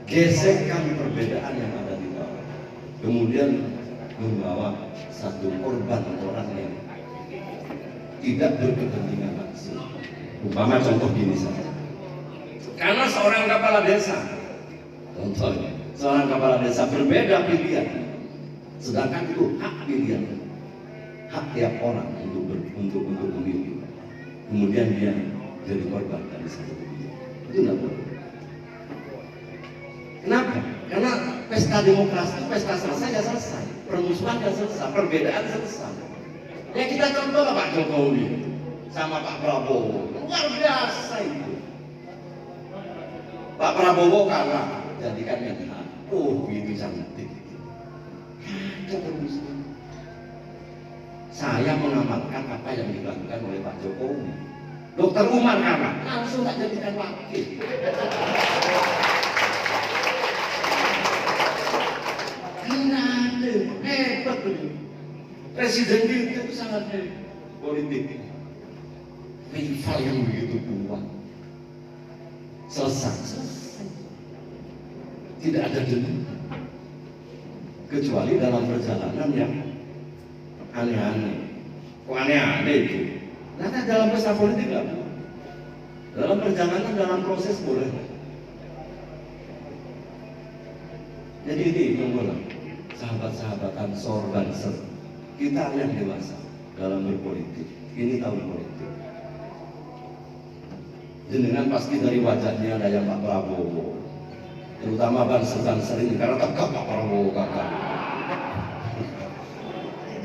Gesekkan perbedaan yang ada di bawah. Kemudian membawa satu korban orang yang tidak berkepentingan langsung. Umpama contoh gini saja. Karena seorang kepala desa, contohnya, seorang kepala desa berbeda pilihan, sedangkan itu hak pilihan, hak tiap orang untuk memilih. Kemudian dia jadi korban dari satu pilihan. Itu tidak boleh. Kenapa? Karena pesta demokrasi, pesta selesai ya selesai. permusuhan kan selesai, perbedaan selesai. Ya kita contoh lah Pak Jokowi sama Pak Prabowo, luar biasa itu. Pak Prabowo kalah, jadikan Menhan. Oh, itu cantik. Ada permusuhan. Saya mengamalkan apa yang dilakukan oleh Pak Jokowi. Dokter Umar kalah, langsung tak jadikan wakil. Kenapa? Hebat beliau. Presiden kita itu sangat hebat. Politik. Rival yang begitu kuat. Selesai. Tidak ada dendam. Kecuali dalam perjalanan yang aneh-aneh. Kok aneh-aneh itu? Nah, dalam pesta politik nggak boleh. Dalam perjalanan, dalam proses boleh. Jadi ini mengulang sahabat-sahabat Ansor Banser, kita yang dewasa dalam berpolitik. Ini tahun politik. Jenengan pasti dari wajahnya ada yang Pak Prabowo, terutama Banser ini karena tegak Pak Prabowo kakak.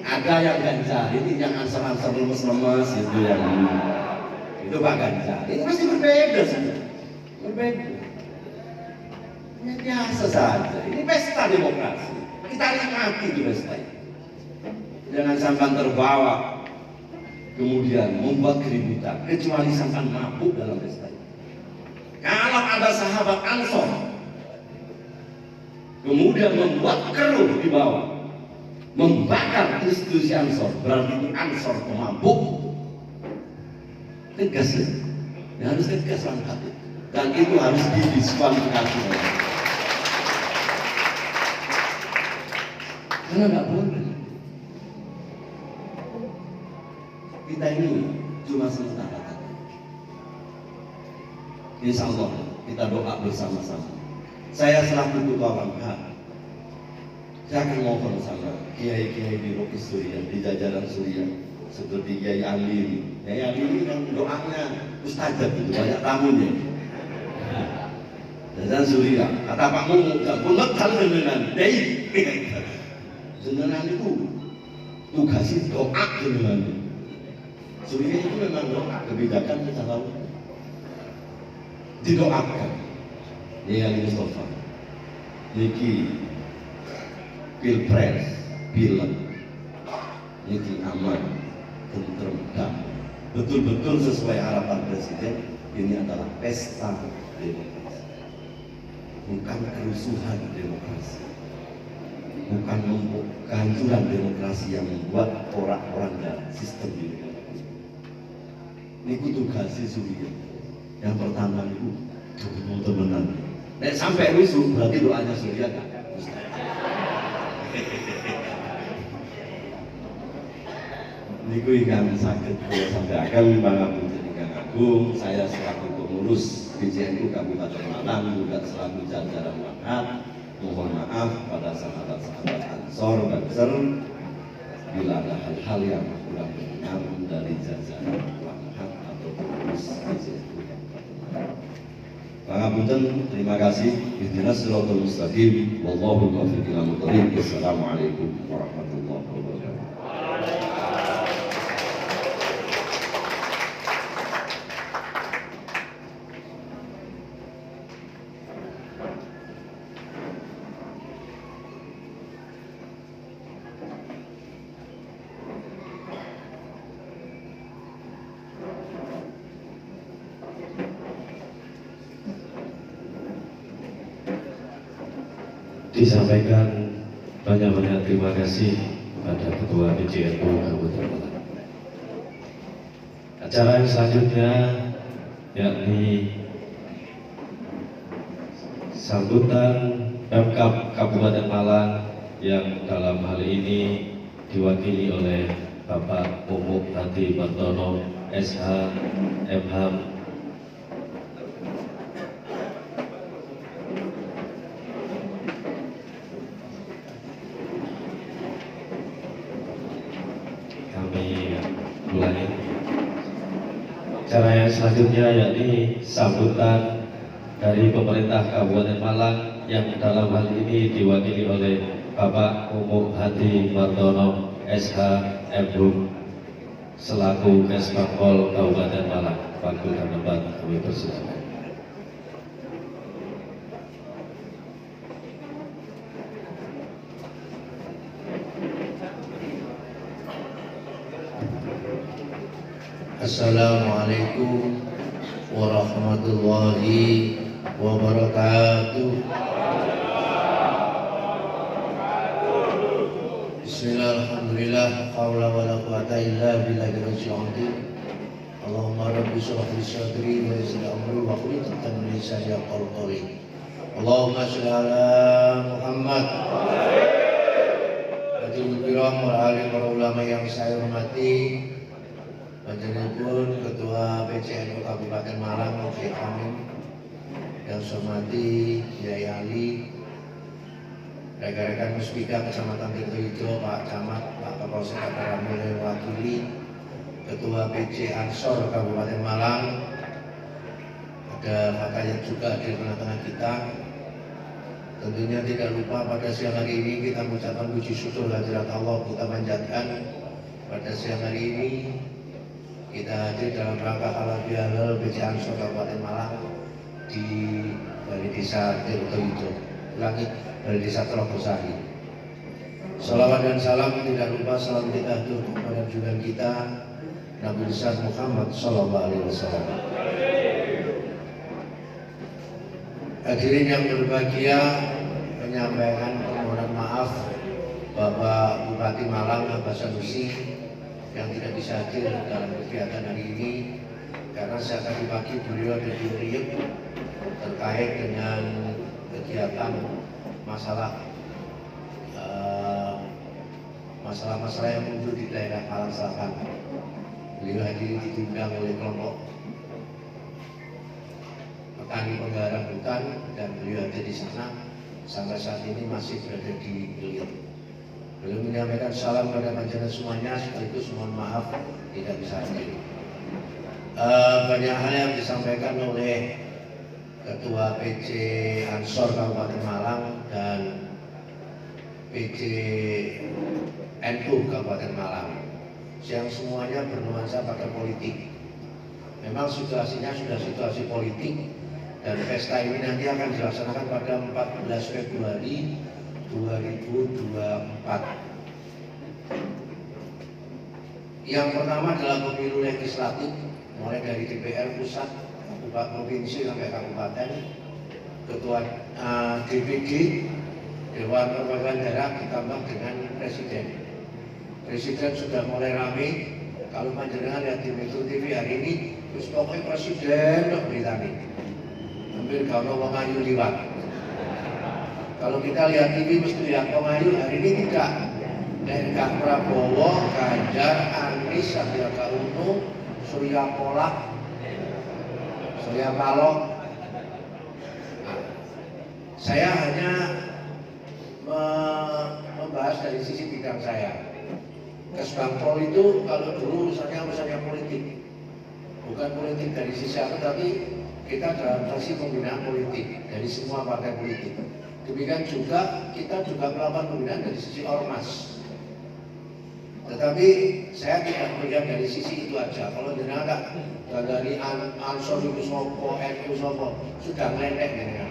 Ada yang Ganjar, ini yang ansar-ansar lemes-lemes itu yang itu Pak Ganjar. Ini pasti berbeda saja, berbeda. Ini biasa saja. Ini pesta demokrasi. Kita nikmati di pesta ini. Jangan sampai terbawa kemudian membuat keributan, kecuali sampai mabuk dalam pesta ini. Kalau ada sahabat Ansor kemudian membuat keruh di bawah, membakar institusi Ansor, berarti itu Ansor pemabuk. Tegas ya, harus tegas langkah itu. Dan itu harus didiskualifikasi. Karena nggak boleh. Kita ini cuma sementara. Insya Allah kita doa bersama-sama. Saya selaku ketua Bangka, saya akan mohon sama kiai-kiai di Rocky Suriah, di jajaran Suriah, seperti Kiai Ali. Kiai Ali ini kan doanya ustazah itu, banyak tamunya. Jajaran Suriah, kata Pak Mumu, pun metal dengan Dei. Jenengan itu tugasnya doa jenengan. Suriah itu memang doa, kebijakan kita tahu. Didoakan. Ya Ali Mustafa. Niki pilpres, pileg, niki aman, tentrem, damai. Betul-betul sesuai harapan Presiden. Ini adalah pesta demokrasi, bukan kerusuhan demokrasi. Bukan kehancuran demokrasi yang membuat orang-orang dalam sistem ini. Ini tugasnya Suriah. Yang pertama itu teman-teman. Dan sampai rusuh berarti doanya Suriah kan? Ini ingkang sakit kalau sampai akan pangapunten ingkang agung. Saya selaku pengurus BJNU Kabupaten Malang juga selaku jajaran Wanhat. Mohon maaf pada sahabat-sahabat Ansor Banser bila ada hal-hal yang kurang benar dari jajaran Wanhat atau pengurus BJNU Kabupaten Malang. Pangapunten, terima kasih. Ihdinas siratal mustaqim. Wallahu muwaffiq ila muthaqin. Wassalamualaikum warahmatullahi wabarakatuh. Disampaikan banyak-banyak terima kasih kepada Ketua BJNU Kabupaten Malang. Acara yang selanjutnya yakni sambutan Pemkab Kabupaten Malang yang dalam hal ini diwakili oleh Bapak Mumuk Hadi Martono SH MH. Acara yang selanjutnya yakni sambutan dari pemerintah Kabupaten Malang yang dalam hal ini diwakili oleh Bapak Umum Hadi Martono SH MHum selaku Kesbangpol Kabupaten Malang. Waktu dan tempat kami persilakan. Assalamualaikum warahmatullahi wabarakatuh. Bismillahirrahmanirrahim. Haula wala quwata illa billahil azim. Allahumma rabbi shrah li sadri wa yassir amri wa hlul 'uqdatam min lisani yafqahu qawli. Allahumma shalli ala Muhammad. Hadirin kiram para alim para ulama yang saya hormati, Panjenenganipun Ketua PCNU Kabupaten Malang, Syekh Amin, yang saya hormati Kiai Ali, rekan-rekan Muspika Kecamatan Tirtoijo, Pak Camat, Pak Kapolsek Kataramil yang wakili, Ketua PC Ansor Kabupaten Malang, ada Pak Kayat juga di tengah-tengah kita. Tentunya tidak lupa pada siang hari ini kita mengucapkan puji syukur hadirat Allah, kita panjatkan pada siang hari ini kita hadir dalam rangka halal bihalal PC Ansor Kabupaten Malang di Balai Desa Tirtoijo, ulangi Balai Desa Telogosari. Salawat dan salam tidak lupa salam kita hatur kepada junjungan kita Nabi besar Muhammad Sallallahu Alaihi Wasallam. Hadirin yang berbahagia, menyampaikan permohonan maaf Bapak Bupati Malang Abbas Sanusi yang tidak bisa hadir dalam kegiatan hari ini karena sejak tadi pagi beliau ada di Riau terkait dengan kegiatan masalah-masalah yang muncul di daerah Malang Selatan. Beliau hadir diundang oleh kelompok petani penggarap hutan dan beliau ada di sana sampai saat ini masih berada di Riau. Beliau menyampaikan salam pada panjenengan semuanya, sekaligus mohon maaf tidak bisa hadir. Banyak hal yang disampaikan oleh Ketua PC Ansor Kabupaten Malang dan PC NU Kabupaten Malang, yang semuanya bernuansa pada politik. Memang situasinya sudah situasi politik dan pesta ini nanti akan dilaksanakan pada 14 Februari 2024. Yang pertama adalah pemilu legislatif, mulai dari DPR pusat, provinsi sampai kabupaten, ketua DPD, Dewan Perwakilan Daerah ditambah dengan presiden. Presiden sudah mulai ramai. Kalau panjenengan lihat di Metro TV hari ini, terus pokoknya presiden dok beritanya. Hampir kalau wong ayu liwat. Kalau kita lihat TV mesti lihat wong ayu, hari ini tidak. Dan Kak Prabowo, Ganjar, Anies, Sandiaga Uno, Surya Paloh. Saya hanya membahas dari sisi bidang saya. Kesbangpol itu kalau dulu misalnya politik, bukan politik dari sisi apa, tapi kita dalam versi pembinaan politik dari semua partai politik. Demikian juga kita juga melakukan pembinaan dari sisi ormas. Tetapi saya tidak melihat dari sisi itu aja. Kalau jenengan dari Ansor itu sopo, NU sopo, sudah ngelendek jenengan.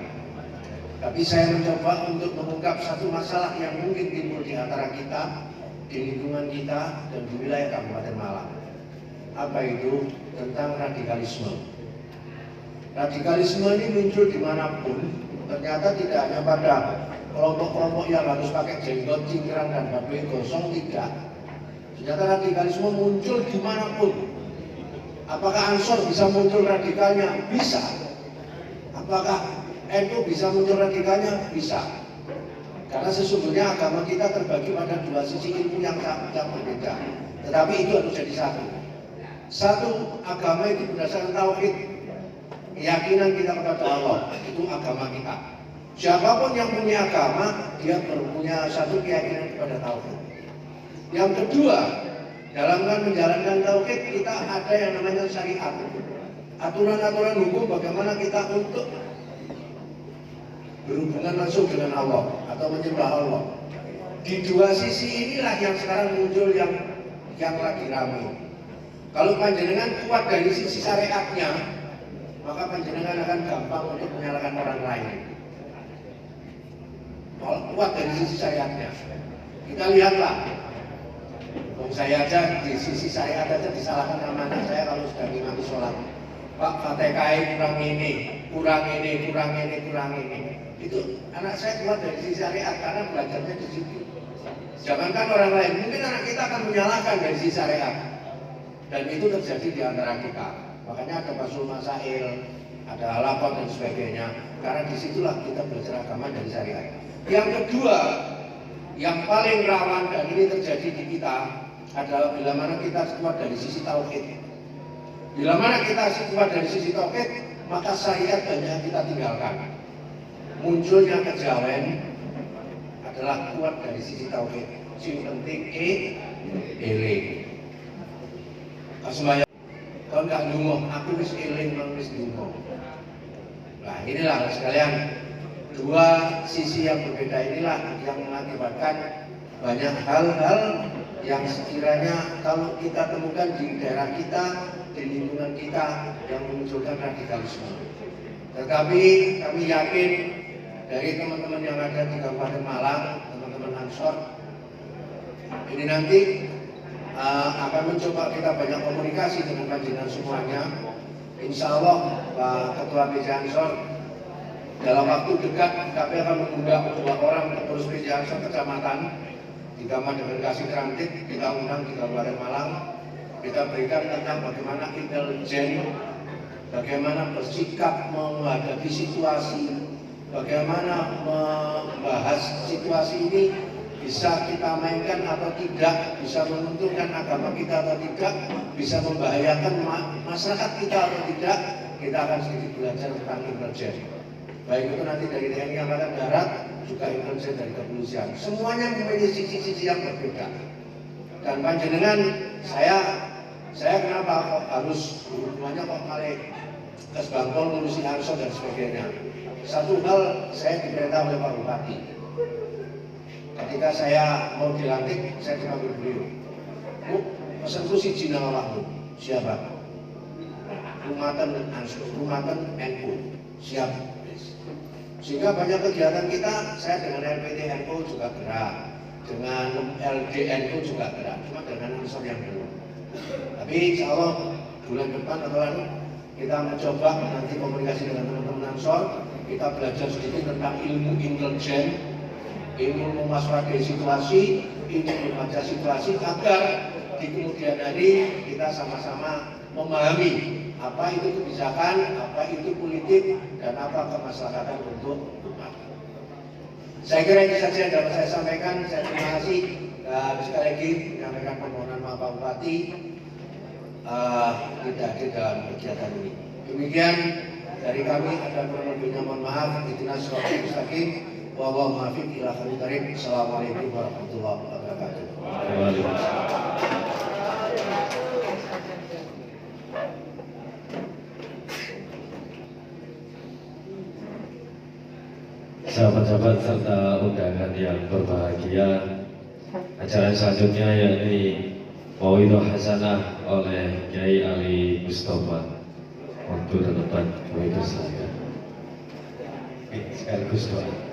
Tapi saya mencoba untuk mengungkap satu masalah yang mungkin timbul di antara kita, di lingkungan kita, dan di wilayah Kabupaten Malang. Apa itu? Tentang radikalisme. Radikalisme ini muncul dimanapun, ternyata tidak hanya pada kelompok-kelompok yang harus pakai jenggot, cingkrang, dan baduy gosong, tidak. Ternyata radikalisme muncul dimanapun. Apakah Ansor bisa muncul radikalnya? Bisa. Apakah NU bisa muncul radikalnya? Bisa. Karena sesungguhnya agama kita terbagi pada dua sisi ilmu yang berbeda. Tetapi itu harus jadi satu. Satu, agama itu berdasarkan tauhid, keyakinan kita kepada Allah, itu agama kita. Siapapun yang punya agama, dia punya satu keyakinan kepada tauhid. Yang kedua, dalam menjalankan tauhid kita ada yang namanya syariat. Aturan-aturan hukum bagaimana kita untuk berhubungan langsung dengan Allah atau menyembah Allah. Di dua sisi inilah yang sekarang muncul yang lagi ramai. Kalau panjenengan kuat dari sisi syariatnya, maka panjenengan akan gampang untuk menyalahkan orang lain. Kalau kuat dari sisi syariatnya, kita lihatlah. Saya aja di sisi syariat aja disalahkan sama anak saya kalau sudah ngimami sholat. Pak, Fatihah kurang ini. Itu anak saya kuat dari sisi syariat karena belajarnya di situ. Jangankan orang lain, mungkin anak kita akan menyalahkan dari sisi syariat. Dan itu terjadi di antara kita. Makanya ada pasul masail, ada halakot dan sebagainya. Karena disitulah kita belajar agama dari syariat. Yang kedua, yang paling rawan dan ini terjadi di kita adalah bila mana kita kuat dari sisi tauhid. Bila mana kita kuat dari sisi tauhid, maka syariat banyak kita tinggalkan. Munculnya kejawen adalah kuat dari sisi tauhid. Sing penting ele. Kasembaya kalau nggak dungo, aku wis eling mang wis dungo. Nah inilah sekalian dua sisi yang berbeda inilah yang mengakibatkan banyak hal-hal yang sekiranya kalau kita temukan di daerah kita, di lingkungan kita yang memunculkan radikalisme. Tetapi kami yakin dari teman-teman yang ada di Kabupaten Malang, teman-teman Ansor, ini nanti akan mencoba kita banyak komunikasi dengan panjenengan semuanya. Insya Allah Pak Ketua PJ Ansor dalam waktu dekat kami akan mengundang 2 orang pengurus PJ Ansor kecamatan ditambah dengan kasih transit, kita undang di Kabupaten Malang. Kita berikan tentang bagaimana intelijen, bagaimana bersikap menghadapi situasi, bagaimana membahas situasi ini bisa kita mainkan atau tidak, bisa menguntungkan agama kita atau tidak, bisa membahayakan masyarakat kita atau tidak. Kita akan sedikit belajar tentang intelijen. Baik itu nanti dari TNI Angkatan Darat, juga intelijen dari kepolisian. Semuanya memiliki sisi-sisi yang berbeda. Dan panjenengan, saya kenapa kok harus hubungannya kok kali kesbangkol ngurusi Ansor dan sebagainya. Satu hal saya diperintah oleh Pak Bupati. Ketika saya mau dilantik, saya dipanggil beliau. Bu, pesanku si Cina awakmu. Siapa? Rumatan Ansor, Rumatan NU. Siap. Sehingga banyak kegiatan kita, saya dengan LPTNU juga gerak, dengan LDNU juga gerak, cuma dengan Ansor yang belum. Tapi insya Allah bulan depan atau kita mencoba nanti komunikasi dengan teman-teman Ansor, kita belajar sedikit tentang ilmu intelijen, ilmu memasukkan situasi, ilmu membaca situasi agar di kemudian hari kita sama-sama memahami apa itu kebijakan, apa itu politik, dan apa kemaslahatan untuk umat. Saya kira ini saja yang dapat saya sampaikan. Saya terima kasih dan sekali lagi menyampaikan permohonan maaf Pak Bupati tidak hadir dalam kegiatan ini. Demikian dari kami, ada kurang lebihnya mohon maaf. Ihdinas shiratal mustaqim. Wallahu muwaffiq ila aqwamit thoriq. Assalamualaikum warahmatullahi wabarakatuh. Waalaikumsalam. Sahabat-sahabat serta undangan yang berbahagia, acara selanjutnya yakni Mauidhah Hasanah oleh Kiai Ali Mustafa. Waktu dan tempat kami persilakan. Sekaligus doa.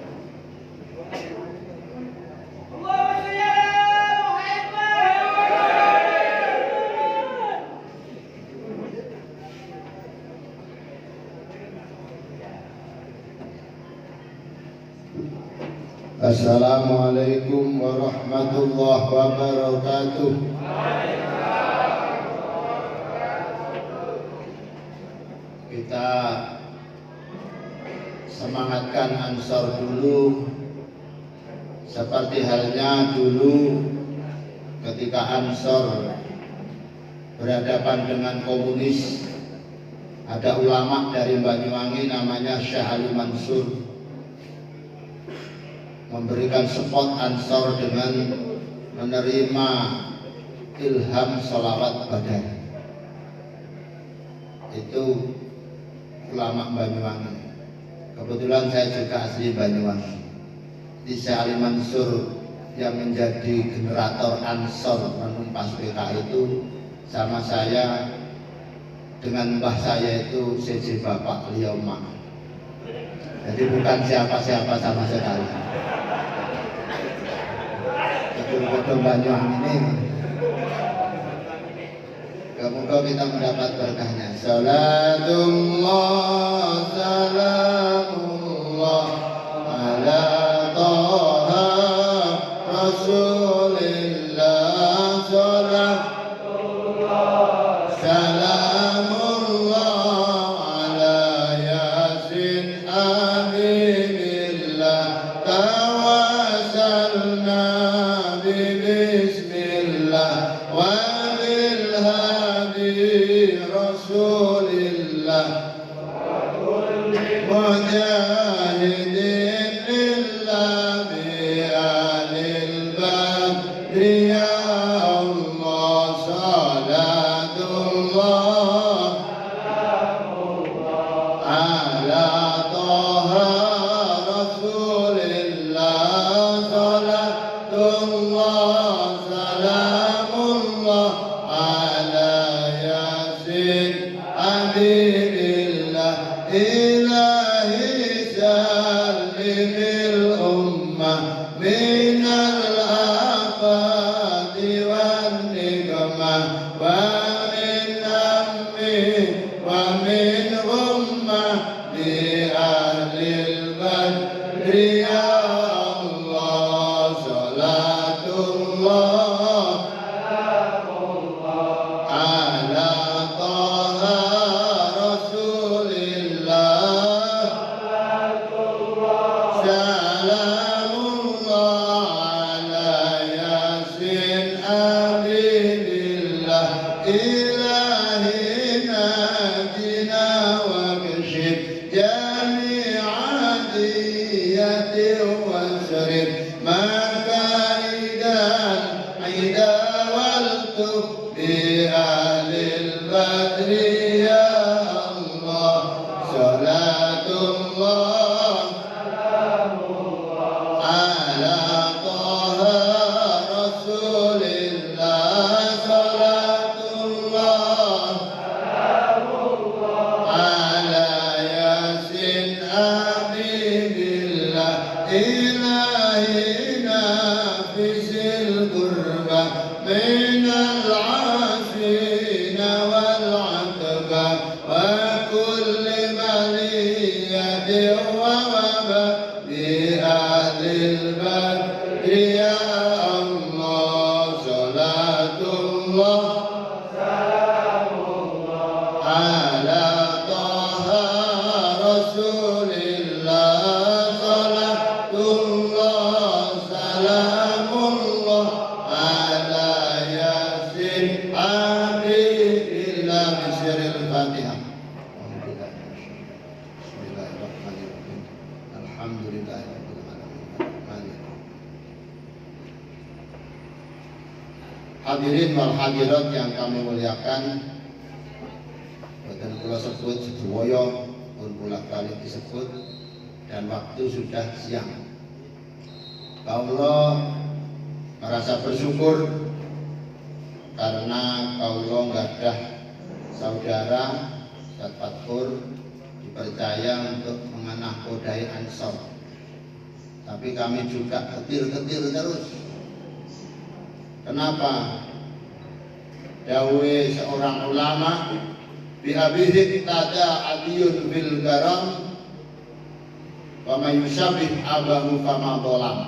Assalamualaikum warahmatullahi wabarakatuh. Kita semangatkan Ansor dulu, seperti halnya dulu ketika Ansor berhadapan dengan komunis. Ada ulama dari Banyuwangi namanya Syekh Ali Mansur memberikan support Ansor dengan menerima ilham sholawat badar. Itu ulama Banyuwangi. Kebetulan saya juga asli Banyuwangi. Di Syekh Ali Mansur yang menjadi generator Ansor menumpas PKI itu sama saya dengan mbah saya itu CJ Bapak Lioma. Jadi bukan siapa-siapa sama sekali. Kedua Banyuwangi ini semoga kita mendapat berkahnya. Salatullah salamullah ala Taha Rasulillah, salatullah salamullah ala Yasin Aminillah, tawassalna bismillah wa Rasulillah mujahidin lillah bi alil badri ya Allah, salatullah ala Taha Rasulillah, salatullah salamullah ala Habibillah, ilahi salimil ummah minal afati wan nikmah wa min ammi wa min ummah bi ahlil badri ya Allah, salatullah Hadirin wal hadirat yang kami muliakan, boten kula sebut sedaya pun bolak-balik disebut dan waktu sudah siang. Kaula merasa bersyukur karena kaula nggadah saudara Ustaz Fatkur dipercaya untuk menganahkodai Ansor. Tapi kami juga ketir-ketir terus. Kenapa? Dawe seorang ulama bi abihi tada adiyun bil garam wa may yusabih abahu fama dolam.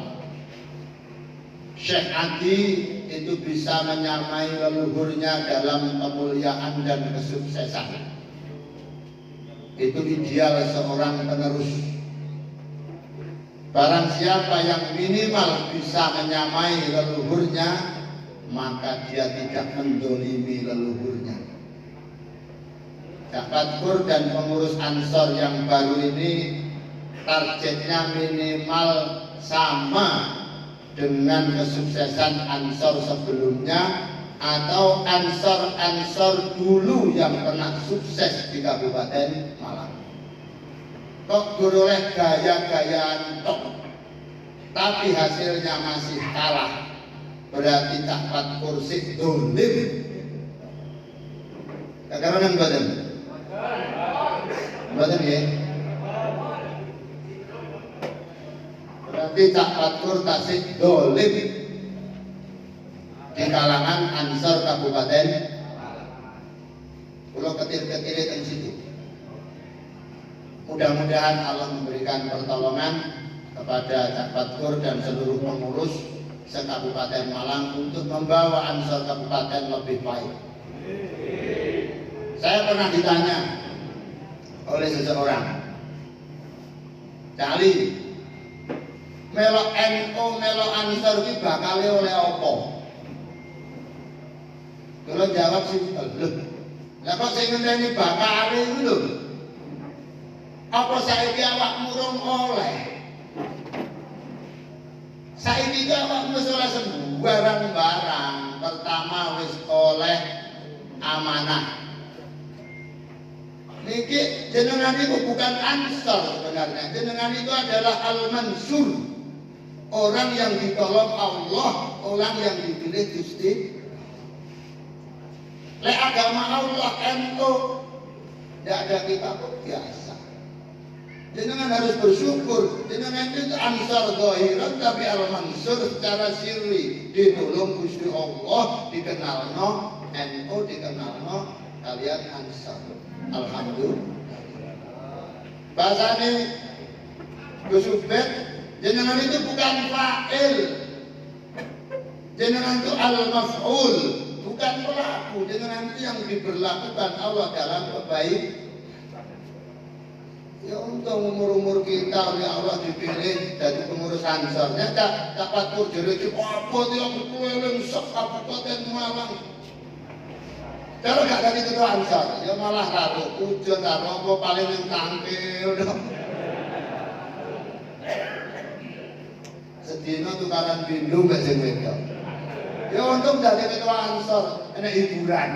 Syekh Adi itu bisa menyamai leluhurnya dalam kemuliaan dan kesuksesan. Itu ideal seorang penerus. Barang siapa yang minimal bisa menyamai leluhurnya, maka dia tidak mendolimi leluhurnya. Fatkur dan pengurus Ansor yang baru ini targetnya minimal sama dengan kesuksesan Ansor sebelumnya atau Ansor dulu yang pernah sukses di Kabupaten Malang. Kok golek gaya-gayaan tok tapi hasilnya masih kalah, berarti Cak Patkur sik dolim. Kekaronan mboten? Mboten nggih. Berarti Cak Patkur tasik dolim di kalangan Ansor Kabupaten. Pulau ketir-ketir di situ. Mudah-mudahan Allah memberikan pertolongan kepada Cak Patkur dan seluruh pengurus se-Kabupaten Malang untuk membawa Ansor Kabupaten lebih baik. Saya pernah ditanya oleh seseorang, Cali, melo NU melo Ansor ki bakal oleh apa? Kalau jawab sih, lah kok sing ngenteni bakal iki lho. Apa saiki awakmu urung oleh? Saiki iki awakmu wis oleh sembarang-barang. Pertama wis oleh amanah. Niki jenengan itu bukan Ansor sebenarnya. Jenengan itu adalah Al-Mansur. Orang yang ditolong Allah, orang yang dipilih Gusti. Lek agama Allah NU tidak ada kitab biasa. Jenengan harus bersyukur. Jenengan itu Ansor zahiran tapi Al-Mansur secara sirri. Ditolong Gusti Allah, dikenalno NU, dikenalno kalian Ansor. Alhamdulillah. Bahasane Gus Ubed, jenengan itu bukan fa'il. Jenengan itu al-maf'ul, bukan pelaku. Jenengan itu yang diberlakukan Allah dalam kebaikan. Ya untung umur-umur kita oleh Allah dipilih dari pengurus Ansornya. Tak Patkur jadi apa yang keliling se-Kabupaten Malang. Kalau gak dari ketua Ansor, ya malah taruh ujian, taruh apa paling yang tampil dong. Sedina tukaran bindu gak sing wedok. Ya untung dari ketua Ansor, enak hiburan.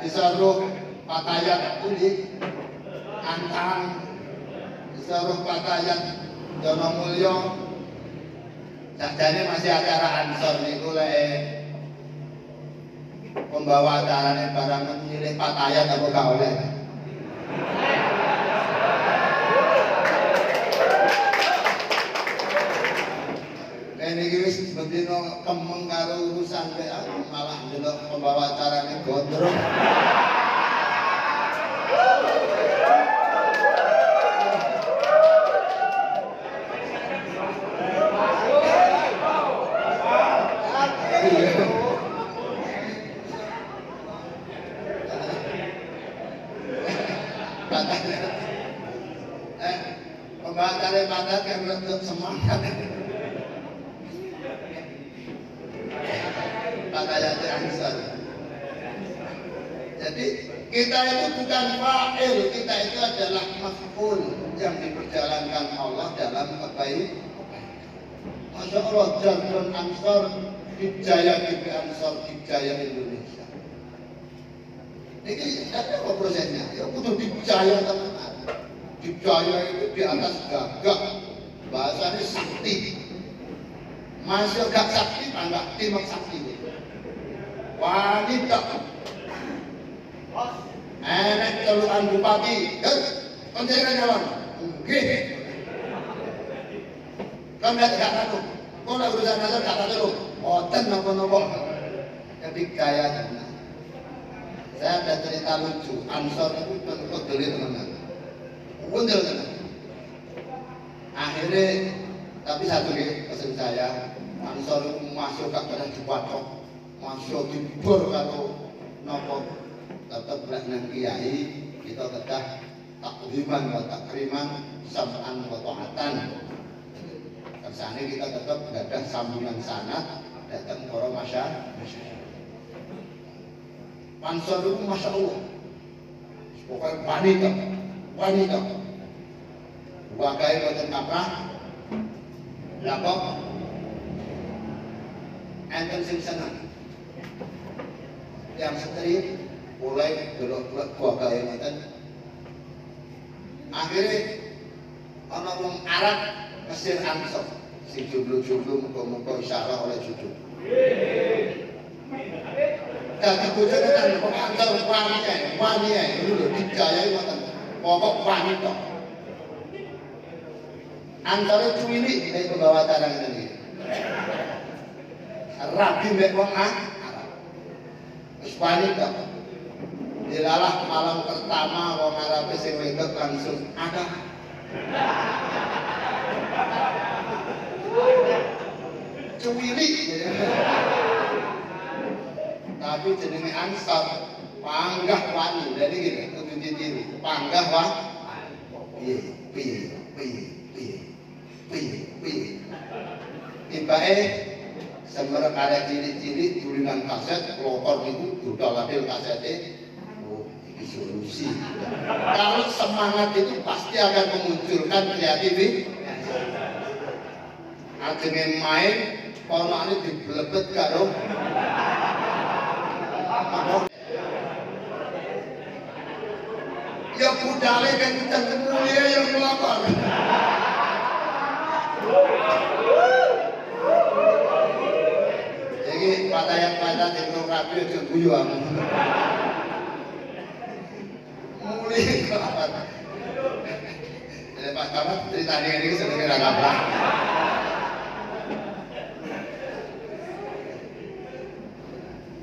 Disuruh Patayat Uli, Antang, disuruh Patayat Dono Mulyo. Sakjane masih acara Ansor niku lek pembawa acaranya barang memilih Patayat apa gak oleh. Ini wis bendino kemeng karo urusan malah ndelok pembawa acaranya gondrong. Pembakaran badak yang untuk semangat. Patayat Ansor. Jadi kita itu bukan fa'il, kita itu adalah maf'ul yang diperjalankan Allah dalam kebaikan. Masya Allah, Jargon Ansor, Hidayah GB Ansor, Hidayah Indonesia. Ini ada apa prosesnya? Ya kudu Hidayah teman-teman. Hidayah itu di atas gagak, bahasanya sakti. Masih gak sakti, enggak timak sakti. Wanita enak celuan bupati, konjairan jalan, oke. Kan lihat gak tahu, kau nak urusan nazar gak tahu, oten nopo. Jadi kayaknya, saya ada cerita lucu, Ansor itu bentuk deli teman-teman. Undel teman. Akhirnya, tapi satu nih pesan saya, Ansor itu masuk ke pada Jepacok, masuk dibur kalau nopo, tetap nang kiai kita tetap takliman wa takriman sam'an wa ta'atan. Kersane kita tetap ada sambungan sanad datang para masyarakat. Ansor itu Masya Allah, pokoknya wanita. Wakai boten kaprah, lah kok enten sing seneng, yang setri mulai delok wakai boten. Akhirnya ana wong Arab Mesir Ansor sing jomblo-jomblo muga-muga insyaallah oleh cucu. Dadi bojone kan kok Ansor wani ae ngono lho dijayai ngoten. Pokok wani tok. Antara cuwili pembawa tarang ini. Rabi mek wong Arab. Wis wani tok. Dilalah malam pertama wong Arab sing wedok langsung ada. Cuwili. Tapi jenenge Ansor, panggah wani. Jadi gini, kudu ditiru. Panggah wani. Piye. Tibake semerep arek cilik-cilik tulisan kaset pelopor niku dodol label kasete. Oh, iki solusi. Kalau semangat itu pasti akan memunculkan kreativitas. Ajenge main ponane diblebet karo ya budale kan kenceng mulia yang melapor. Jadi patah di rapi aja guyu aku. Mulia kelapor. Jadi pas kamu ceritanya ini sebenarnya nggak apa.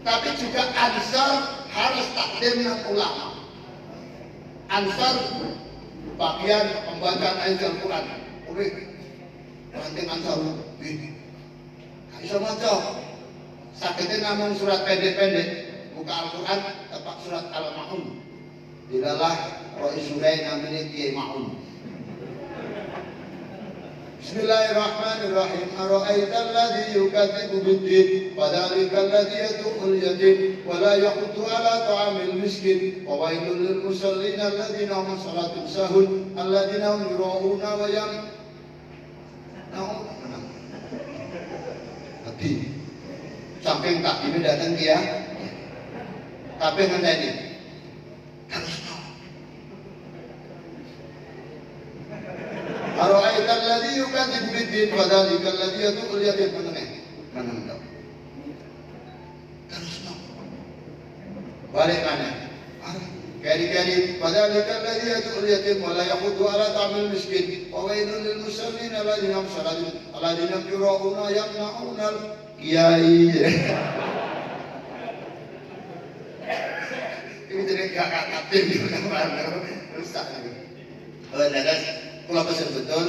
Tapi juga Ansor harus takdim dengan ulama. Ansor bagian pembacaan ayat Al-Quran. Udah, nanti Ansor gak bisa maca. Sakitnya namun surat pendek-pendek, buka Al-Quran, tepak surat Al-Ma'un. Dilalah Ro'i Surai namanya Kiai Ma'un. Bismillahirrahmanirrahim. Ara'aital ladzi yukadzibu bid-din fadzalikal ladzi yad'ul yatim wa la yahuddu 'ala ta'amil miskin wa wailul lil musallin alladzina hum salatun sahun alladzina hum yura'una wa yamna'un. Hati. Saking tak ini datang dia. Tapi ngenteni. Terus Ara'aital ladzi yukadzibu bid-din fadzalikal ladzi yad'ul yatim meneng. Terus balik mana? Kari-kari fadzalikal ladzi yad'ul yatim wa la yahuddu 'ala ta'amil miskin wa wailul lil musallin alladzina hum salatun alladzina yura'una wa yamna'una al-qiyai. Ini jadi kakak kapten juga kan rusak ini. Kalau pesan betul,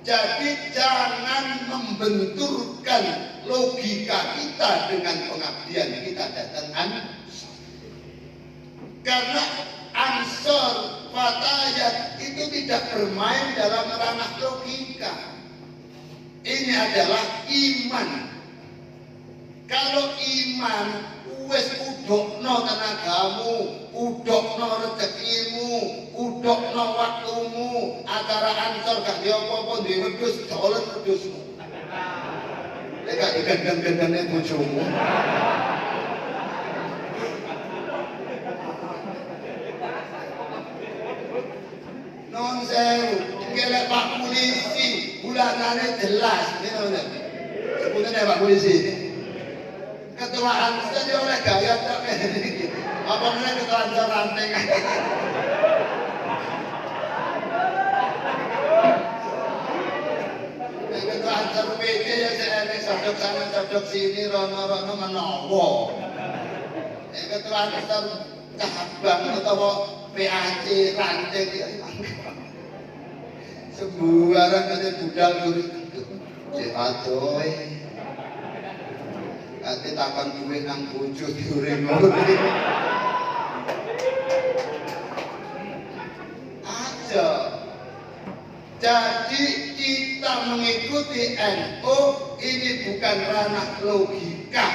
jadi jangan membenturkan logika kita dengan pengabdian kita datang Ansor. Karena Ansor Fatayat itu tidak bermain dalam ranah logika. Ini adalah iman. Kalau iman, wes udokno tenagamu, udokno rezekimu, udokno waktumu. Acara Ansor gak diopo-opo di wedhus, dolen wedhusmu. Lek gak digendeng-gendenge bojomu. Non sewu, ngelek Pak Polisi, bulanane jelas, ngene. Sebutane Pak Polisi. Ketua Ansor dia oleh gaya tak ini. Apa mana ketua Ansor ranting? Ketua Ansor PD ya saya sabdok sana sabdok sini rono menowo. Ketua Ansor cabang atau PAC ranting. Sembuaran kata budal guru. Cek adoy. Ate takon duwe nang bojo diureng ngono. Aja. Jadi kita mengikuti NU ini bukan ranah logika,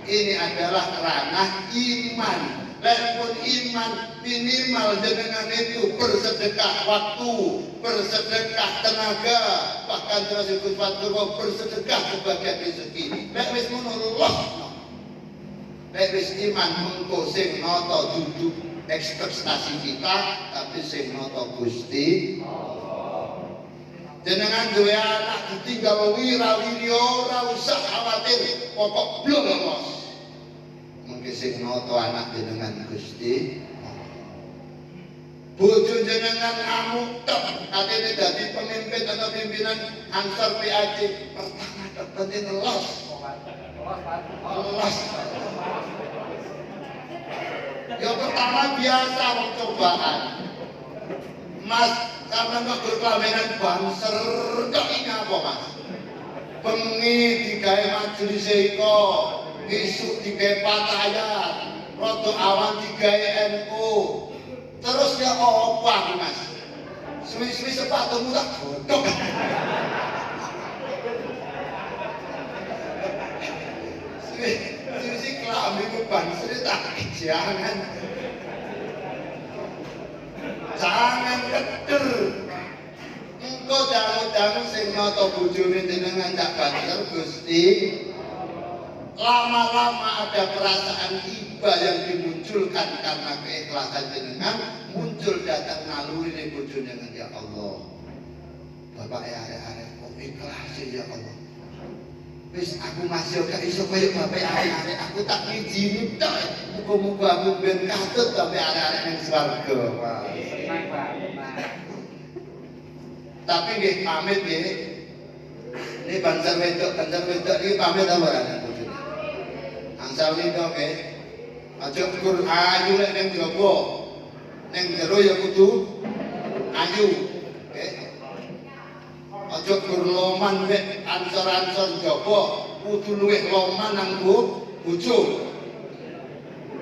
ini adalah ranah iman. Lempun iman minimal dengan itu bersedekah waktu, bersedekah tenaga, bahkan terus ikut fatwa bersedekah sebagai rezeki. Lek wis ngono Allah. Lek wis iman mengko sing nata dudu ekspektasi kita, tapi sing nata Gusti Allah. Jenengan duwe anak ditinggal wira-wiri ora usah khawatir, pokok blok los. Mengki sing nata anak jenengan Gusti. Bojo jenengan ngamuk tok, katene dadi pemimpin atau pimpinan Ansor PAJ. Pertama tok penting los. Los. Yang pertama biasa wong cobaan. Mas, sampean kok berkelaminan banser kok ini apa Mas? Bengi digawe majelis iko, isuk digawe patayan, rodo awan digawe NU. Terus ya apa Mas? Suwi-suwi sepatumu tak godhog. Suwi kelambiku banser tak jangan. Jangan keder. Engko dangu-dangu sing nata bojone jenengan tak banter Gusti. Lama-lama ada perasaan iba yang dimunculkan karena keikhlasan jenengan, muncul datang naluri ning bojone jenengan, ya Allah. Bapak arek-arek kok ikhlas ya Allah. Wis aku masih gak iso koyo bapak arek-arek, aku tak ngijini tok. Muga-muga aku ben katut sampe arek-arek ning swarga. Tapi nggih pamit nggih. Ini banser wedok iki pamit apa ora? Angsal niku nggih. Aja ukur ayu lek ning jaba. Ning jero ya kudu ayu. Nggih. Aja ukur loman wek ansor-ansor jaba, kudu luwih loman nang bojo.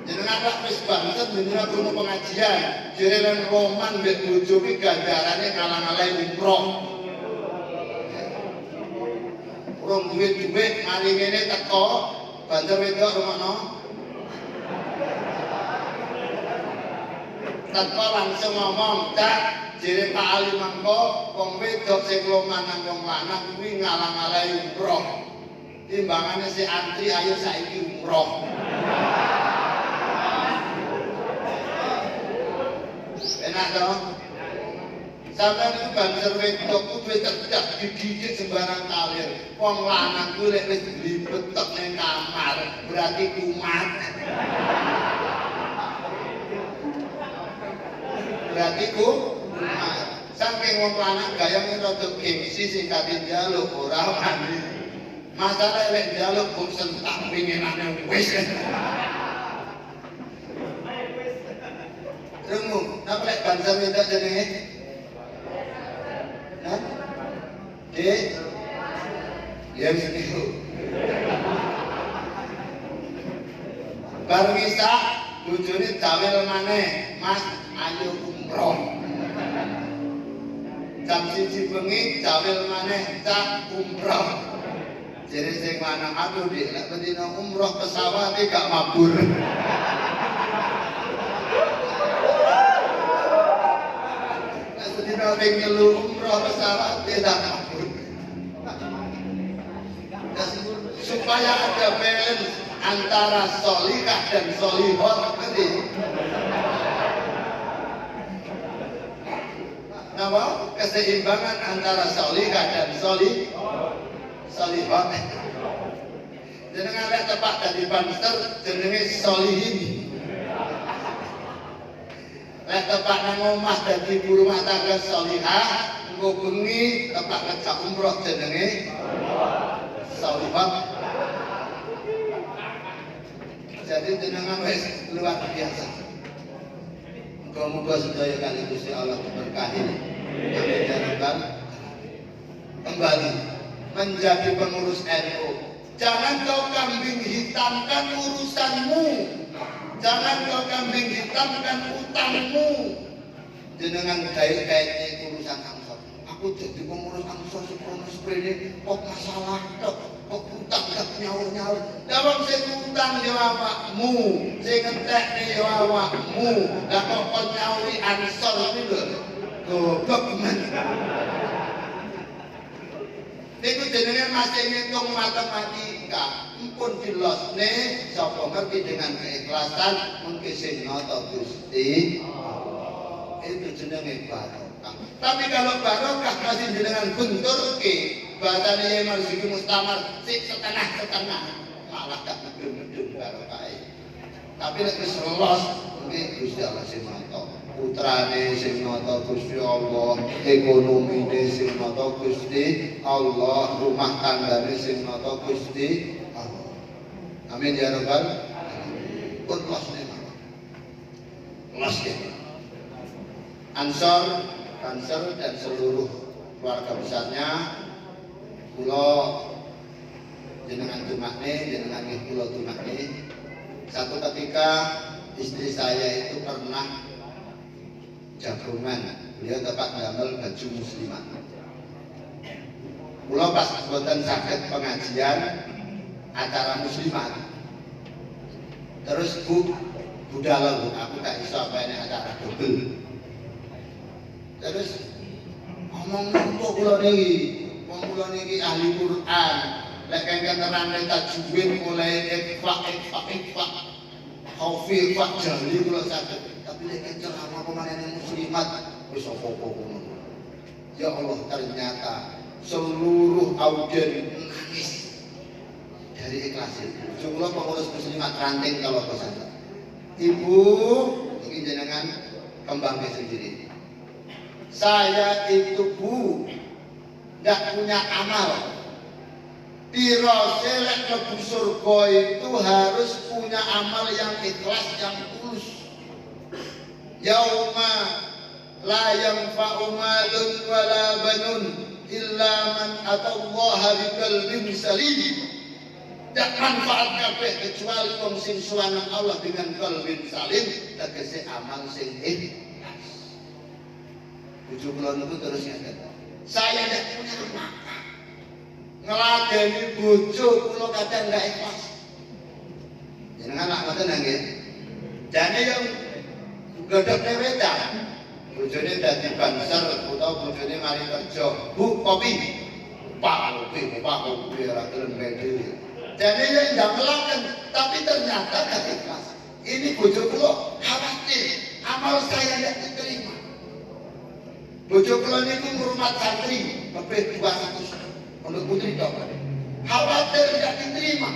Jenengan tak wis banget menira krungu pengajian, jere lan roman mbek bojo ki gandarane ngalang-alang umroh. Urung duwe dhuwit mari ngene teko, banter wedok rumono. Teko langsung ngomong, "Cak, jere Pak Ali mangko wong wedok sing loman nang wong lanang kuwi ngalang-alang umroh. Timbangane si antri ayo saiki umroh." Enak dong. Sampai itu banser wedok kudu cerdas dididik sembarang kalir. Wong lanang kuwi lek wis dilibetek ning kamar, berarti kumat. Berarti kumat. Saking wong lanang gayane rada gengsi sing kate njaluk ora mandi. Masalah lek njaluk kok sentak pinginane wis. Rengung, napa lek banser wedok jenenge? Hah? Dek? Ya niku. Bar bisa bojone dawel maneh, Mas, ayo umroh. Jam 1 bengi dawel maneh, Cak, umroh. Jadi sing lanang aduh Dik, lek bedina umroh pesawat gak mabur. Dina ping telu umroh pesawat tidak mabur. Supaya ada balance antara solihah dan solihot nanti. Nama keseimbangan antara solihah dan solihot. Jenengan lek tepak dari banser jenenge solihin. Lek tepak nang omah dadi ibu rumah tangga solihah, engko bengi tepak ngejak umroh jenenge solihah. Jadi jenengan wis luar biasa. Muga-muga sedaya kali Gusti Allah berkahi. Amin ya rabbal kembali menjadi pengurus NU. Jangan kau kambing hitamkan urusanmu. Jangan kau kambing hitamkan utangmu. Jenengan kait-kaitnya urusan Ansor. Aku jadi pengurus Ansor seprene kok masalah tok, kok utang gak nyaur-nyaur. Dawang sing utang yo awakmu, sing ngentekne yo awakmu. Lah kok nyauri Ansor iki lho. Goblok men. Niku jenenge masih ngitung matematika. Pun dilosne sapa ngerti dengan keikhlasan mengki sing nata Gusti. Itu jenenge barokah. barokah. Tapi kalau barokah masih jenengan benturke, bahasane Yai Marzuki Mustamar sik setengah-setengah, malah gak medun-medun barokah. Tapi nek wis lolos, mungkin Gusti Allah sing nata. Putrane sing nata Gusti Allah, ekonomine sing nata Gusti Allah, rumah tanggane sing nata Gusti Allah. Amin ya rabbal alamin. Pun los nih, los ya. Ansor, Banser dan seluruh keluarga besarnya, kula jenengan tumakne, jenengan nggih kula tumakne. Satu ketika istri saya itu pernah jagongan, beliau dapat ngambil baju muslimat. Kula pas boten saged pengajian acara muslimat. Terus budal Bu, aku gak iso apa ini acara double. Terus ngomong nopo kula niki ahli Quran. Lek kengken nerangke tajwid mulai ikhfa khaufi jali kula saged. Tapi lek ceramah pemanen muslimat wis apa-apa ngono. Ya Allah, ternyata seluruh audien nangis dari ikhlas itu. Jumlah pengurus muslimat ranting kalau pesantren. Ibu, ini jenengan kembangnya sendiri. Saya itu Bu, nggak punya amal. Pirose lek mlebu surga itu harus punya amal yang ikhlas, yang tulus. Yauma la yanfa'u malun wala banun illa man atallaha biqalbin salim. Tak manfaat kabeh kecuali wong sing suwanang Allah dengan qalbin salim, tegese amal sing ikhlas. Bojo kula niku terus ngaten. Saya ndak punya amal. Ngeladeni bojo kula kadang ndak ikhlas. Jenengan lak ngoten nggih. Jane yang godhokne wedang. Bojone dadi banser utawa bojone mari kerja. Bu, kopi. Pak kopi ora gelem dhewe. Jadi yang tidak melakukan, tapi ternyata gak ikhlas. Ini bojo kula khawatir amal saya tidak diterima. Bojo kula niku ngurmat santri lebih 200 untuk putri tok. Khawatir tidak diterima.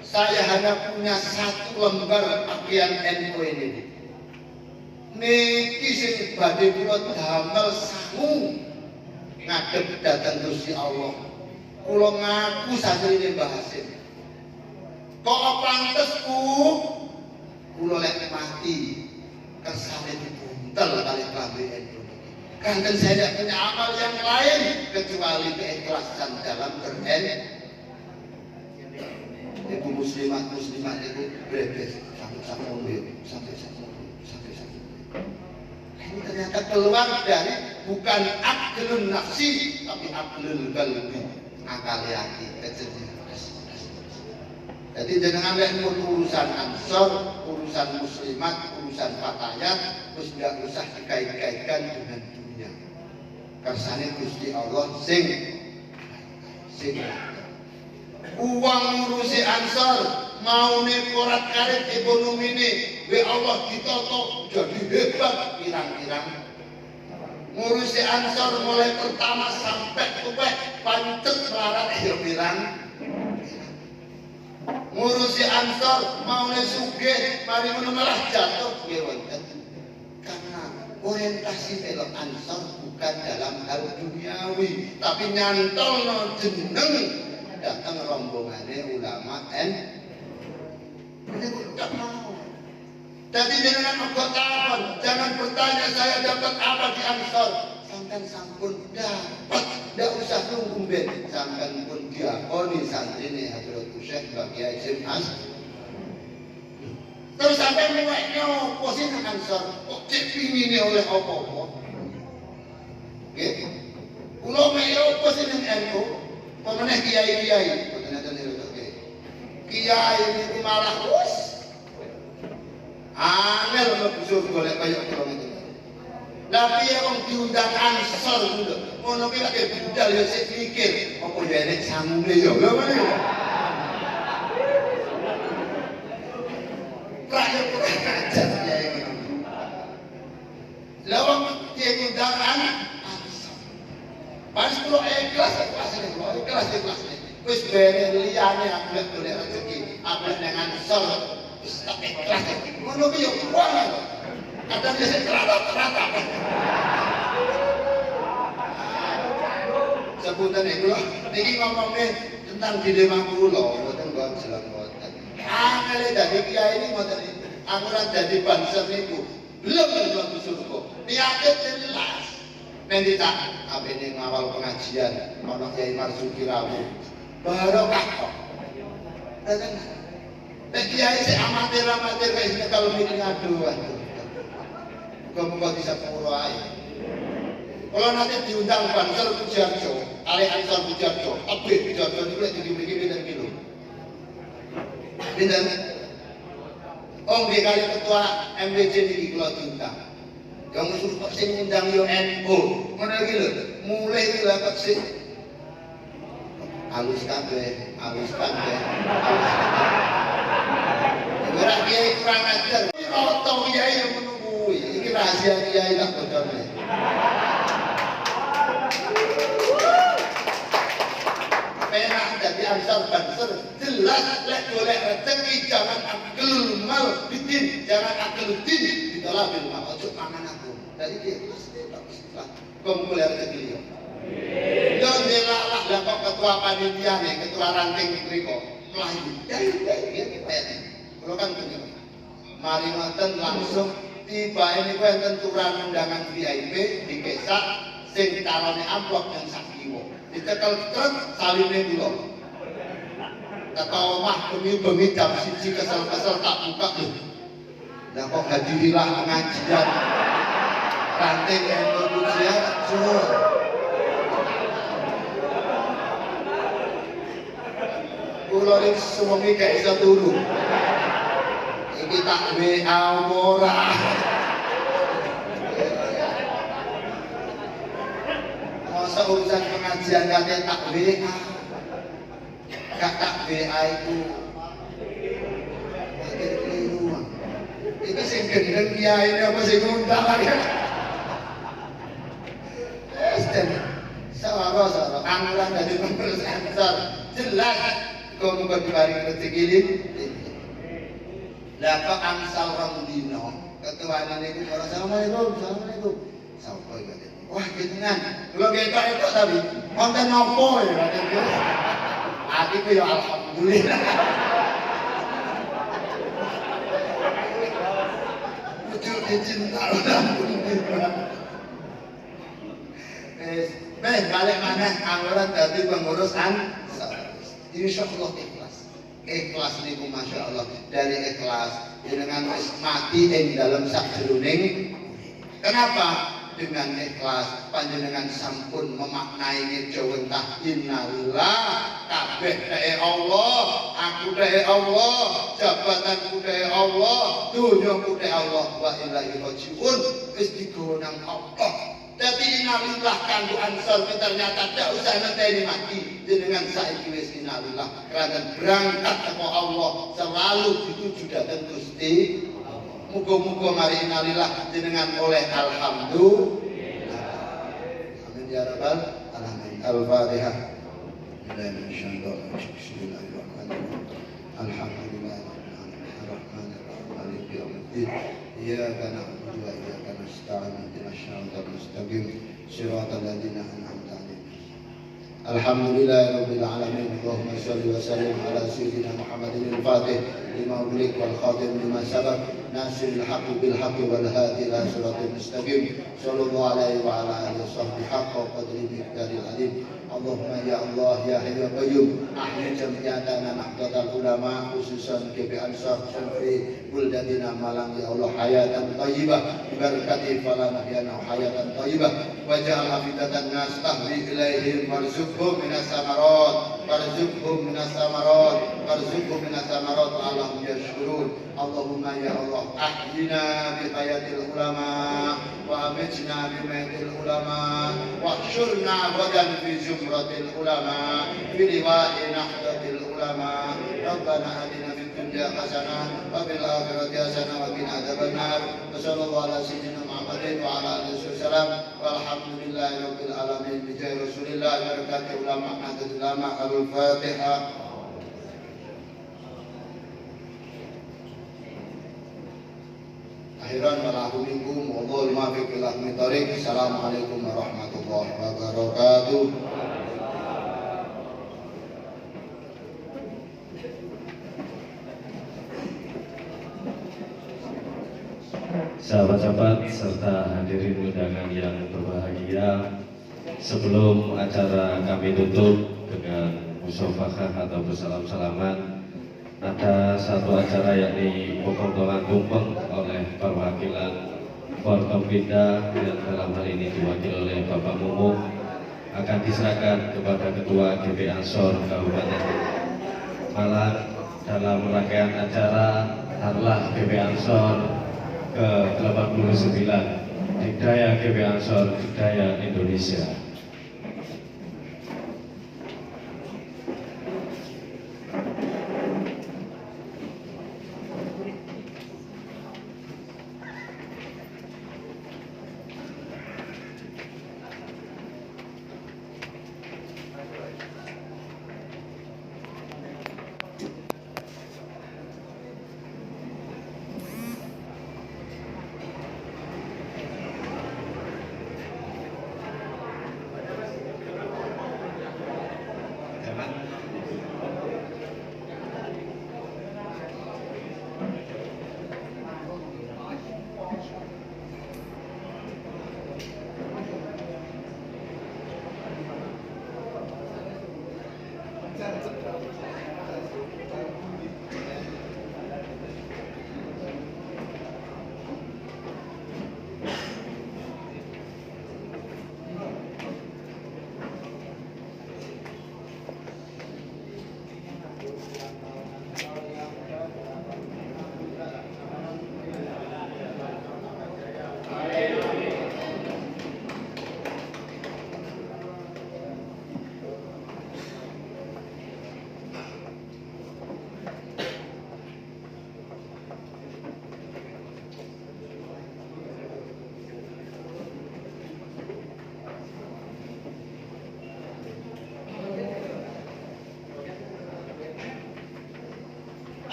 Saya hanya punya 1 lembar pakaian NU ini. Niki sing badhe kula damel sangu ngadep dhateng Gusti Allah. Kula ngaku santrine Mbah Hasim. Kok pantes kula lek mati kersane dibuntel kali klambi NU. Kangen saya tidak punya amal yang lain kecuali keikhlasan dalam beren. Ibu muslimat itu beres sampai. Ini ternyata keluar dari bukan aklun nafsi tapi aklul qalbi. Akal hati kejadian. Jadi jangan lek urusan ansor, urusan muslimat, urusan fatayat, terus tidak usah dikait-kaitkan dengan dunia. Kersane Gusti Allah sing uang ngurusi ansor, mau nih korat karet ekonomi ini, we Allah ditoto jadi hebat pirang-pirang. Ngurusi ansor mulai pertama sampai tuwek pancet melarat ya pirang. Ngurusi ansor mau sugih mari ngono malah jatuh nggih wonten. Karena orientasi film ansor bukan dalam hal duniawi, tapi nyantolno jeneng datang rombongane ulama ini tidak mau. Jadi jangan mengkotakkan, jangan bertanya saya dapat apa di ansor. Sampai sampun dapat, tidak usah nunggu ben. Sampai pun diakoni santri ini Hadratus Syekh Mbah Kiai Mas. Terus sampai mulainya posisi ansor, kok cek pingin oleh apa-apa. Oke, ulo meyo posisi NU, pemenang kiai-kiai. Kiai ini malah us. Angel mlebu surga lek kaya kula niku. Lah piye wong diundang ansor lho. Ngono ki lek budal ya sik mikir, apa ya enek sangune ya. Lha ngene lho. Rakyat kurang ajar kiai ngono. Lawang dia ngundang anak Ansor. Pas kulo ikhlas nih. Wis bene liyane aku lek golek rezeki, aku nang Ansor wis tak ikhlas. Ngono ki yo kuwi. Kadang dia terata. Sebutan itu loh, ini ngomongnya tentang dilema kula, mboten kok jelas mboten. Angel dadi kiai ini mboten itu. Angguran dadi banser niku belum mlebu surga. Niate jelas. Nanti tak apene ngawal pengajian ana Kyai Marzuki Rawu. Barokah kok. Tenan. Nek kiai sik amatir wis kalau mikir aduh. Muga-muga bisa puro ae. Kalau nanti diundang Banser Pujarjo, kali Ansor Pujarjo, tebih Pujarjo ini lagi dimiliki pinten kilo. Pinten? Di kali ketua MWJ ini kalau diundang. Yang musuh kok sing ngundang yo NU. Ngono iki lho, mulai iki lha kok sing halus kabeh. Ora kiai kurang ajar. Oto kiai yang menunggu. Iki rahasia kiai tak bocorne. Penak dadi Ansor Banser jelas lek golek rezeki jangan aklul mal bidin, jangan aklul din ditolak bil mal ojo pangan aku. Jadi dia pasti tak istilah golek rezeki yo. Yo delalah lah kok ketua panitia nih, ketua ranting mriko mlayu. Ya iki kaya. Kulo kan punya. Mari ngoten langsung tiba ini kuwi enten turan undangan VIP dikesak sing calone amplop yang sak kiwa. Ditekel truk saline kula. Kata omah bengi-bengi jam 1 kesel-kesel tak buka lho. Lah kok hadirilah pengajian. Ranting yang berpujian suruh. Kula ning sewengi gak iso turu. Iki tak WA ora. Masa urusan pengajian katanya tak WA. Gak tak WA itu akhir keliru. Ini sing gendeng kiai apa sing ngundang ya. Sawara angguran dari pengurus Ansor jelas kok muga diparingi rezeki ini. Lah kok angsal rong dino ketuane niku assalamualaikum. Sapa iki? Wah jenengan, kula ketok itu tapi konten nopo ya Raden Gus? Atiku ya alhamdulillah. Wujud cinta alhamdulillah. Balik mana anggaran dadi pengurus Ansor. Insyaallah ikhlas niku masyaallah dari ikhlas jenengan wis mati ing dalam sakjroning. Kenapa? Dengan ikhlas panjenengan sampun memaknai ngejawentah innalillah kabeh dhewe Allah, aku dhewe Allah, jabatanku dhewe Allah, dunyaku dhewe Allah wa ilaihi rajiun wis digawa nang Allah. Dadi innalillah kanggo Ansor ternyata tidak usah ngenteni mati jenengan saiki wis innalillah karena berangkat teko Allah selalu dituju dhateng Gusti. Muga-muga mari innalillah jenengan oleh alhamdulillah. Amin ya rabbal alamin. Al-Fatihah. Bismillahirrahmanirrahim. Alhamdulillahirabbil alamin. Maliki yaumiddin. Iyyaka na'budu wa iyyaka nasta'in. Ihdinas siratal mustaqim. Shiratal ladzina an'amta 'alaihim. Alhamdulillahirabbil alamin. Allahumma shalli wa sallim ala sayyidina Muhammadin al-Fatih lima ughliq wal khatim lima sabaq. ناصر الحق بالحق والهادي الى صراط المستقيم صلى الله عليه وعلى اله وصحبه حق وقدر مقدار العظيم. اللهم يا الله يا حي يا قيوم احيي جمعيتنا نهضة العلماء خصوصا GP Ansor في بلدتنا Malang ya Allah hayatan thayyibah bibarakati fala nahyana hayatan thayyibah waj'al afidatan nas tahdi ilaihim warzuqhum minas samarat Allahumma yashkurun. Allahumma ya Allah ahyina bi hayatil ulama wa amitna bi maitil ulama wa hsyurna ghadan fi zumratil ulama fi liwa'i nahdatil ulama. Rabbana atina fid dunya hasanah wa fil akhirati hasanah wa qina adzabannar. Sallallahu ala sayyidina Muhammad Muhammadin wa ala alihi wasallam. Walhamdulillahirabbil alamin. Bijai Rasulillah barakati ulama nahdlatul ulama. Al-Fatihah. Akhiran walahu minkum wallahul muwaffiq ila aqwamit thoriq. Assalamualaikum warahmatullahi wabarakatuh. Sahabat-sahabat serta hadirin undangan yang berbahagia, sebelum acara kami tutup dengan musyafaqah atau bersalam-salaman, ada satu acara yakni pemotongan tumpeng oleh perwakilan Forkompinda yang dalam hal ini diwakili oleh Bapak Mumu, akan diserahkan kepada Ketua GP Ansor Kabupaten Malang dalam rangkaian acara Harlah GP Ansor ke-89 Dikdaya GP Ansor Dikdaya Indonesia.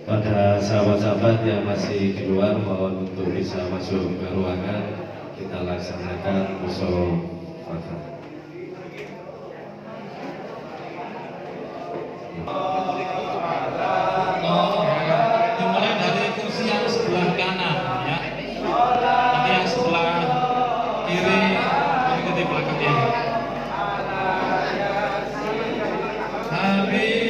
Pada sahabat-sahabat yang masih di luar, mohon untuk bisa masuk ke ruangan, kita laksanakan musyafaqah. Dimulai dari kursi yang sebelah kanan ya. Nanti yang sebelah kiri mengikuti belakangnya. Habibillah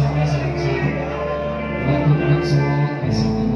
sama-sama waktu dengan sholat bersama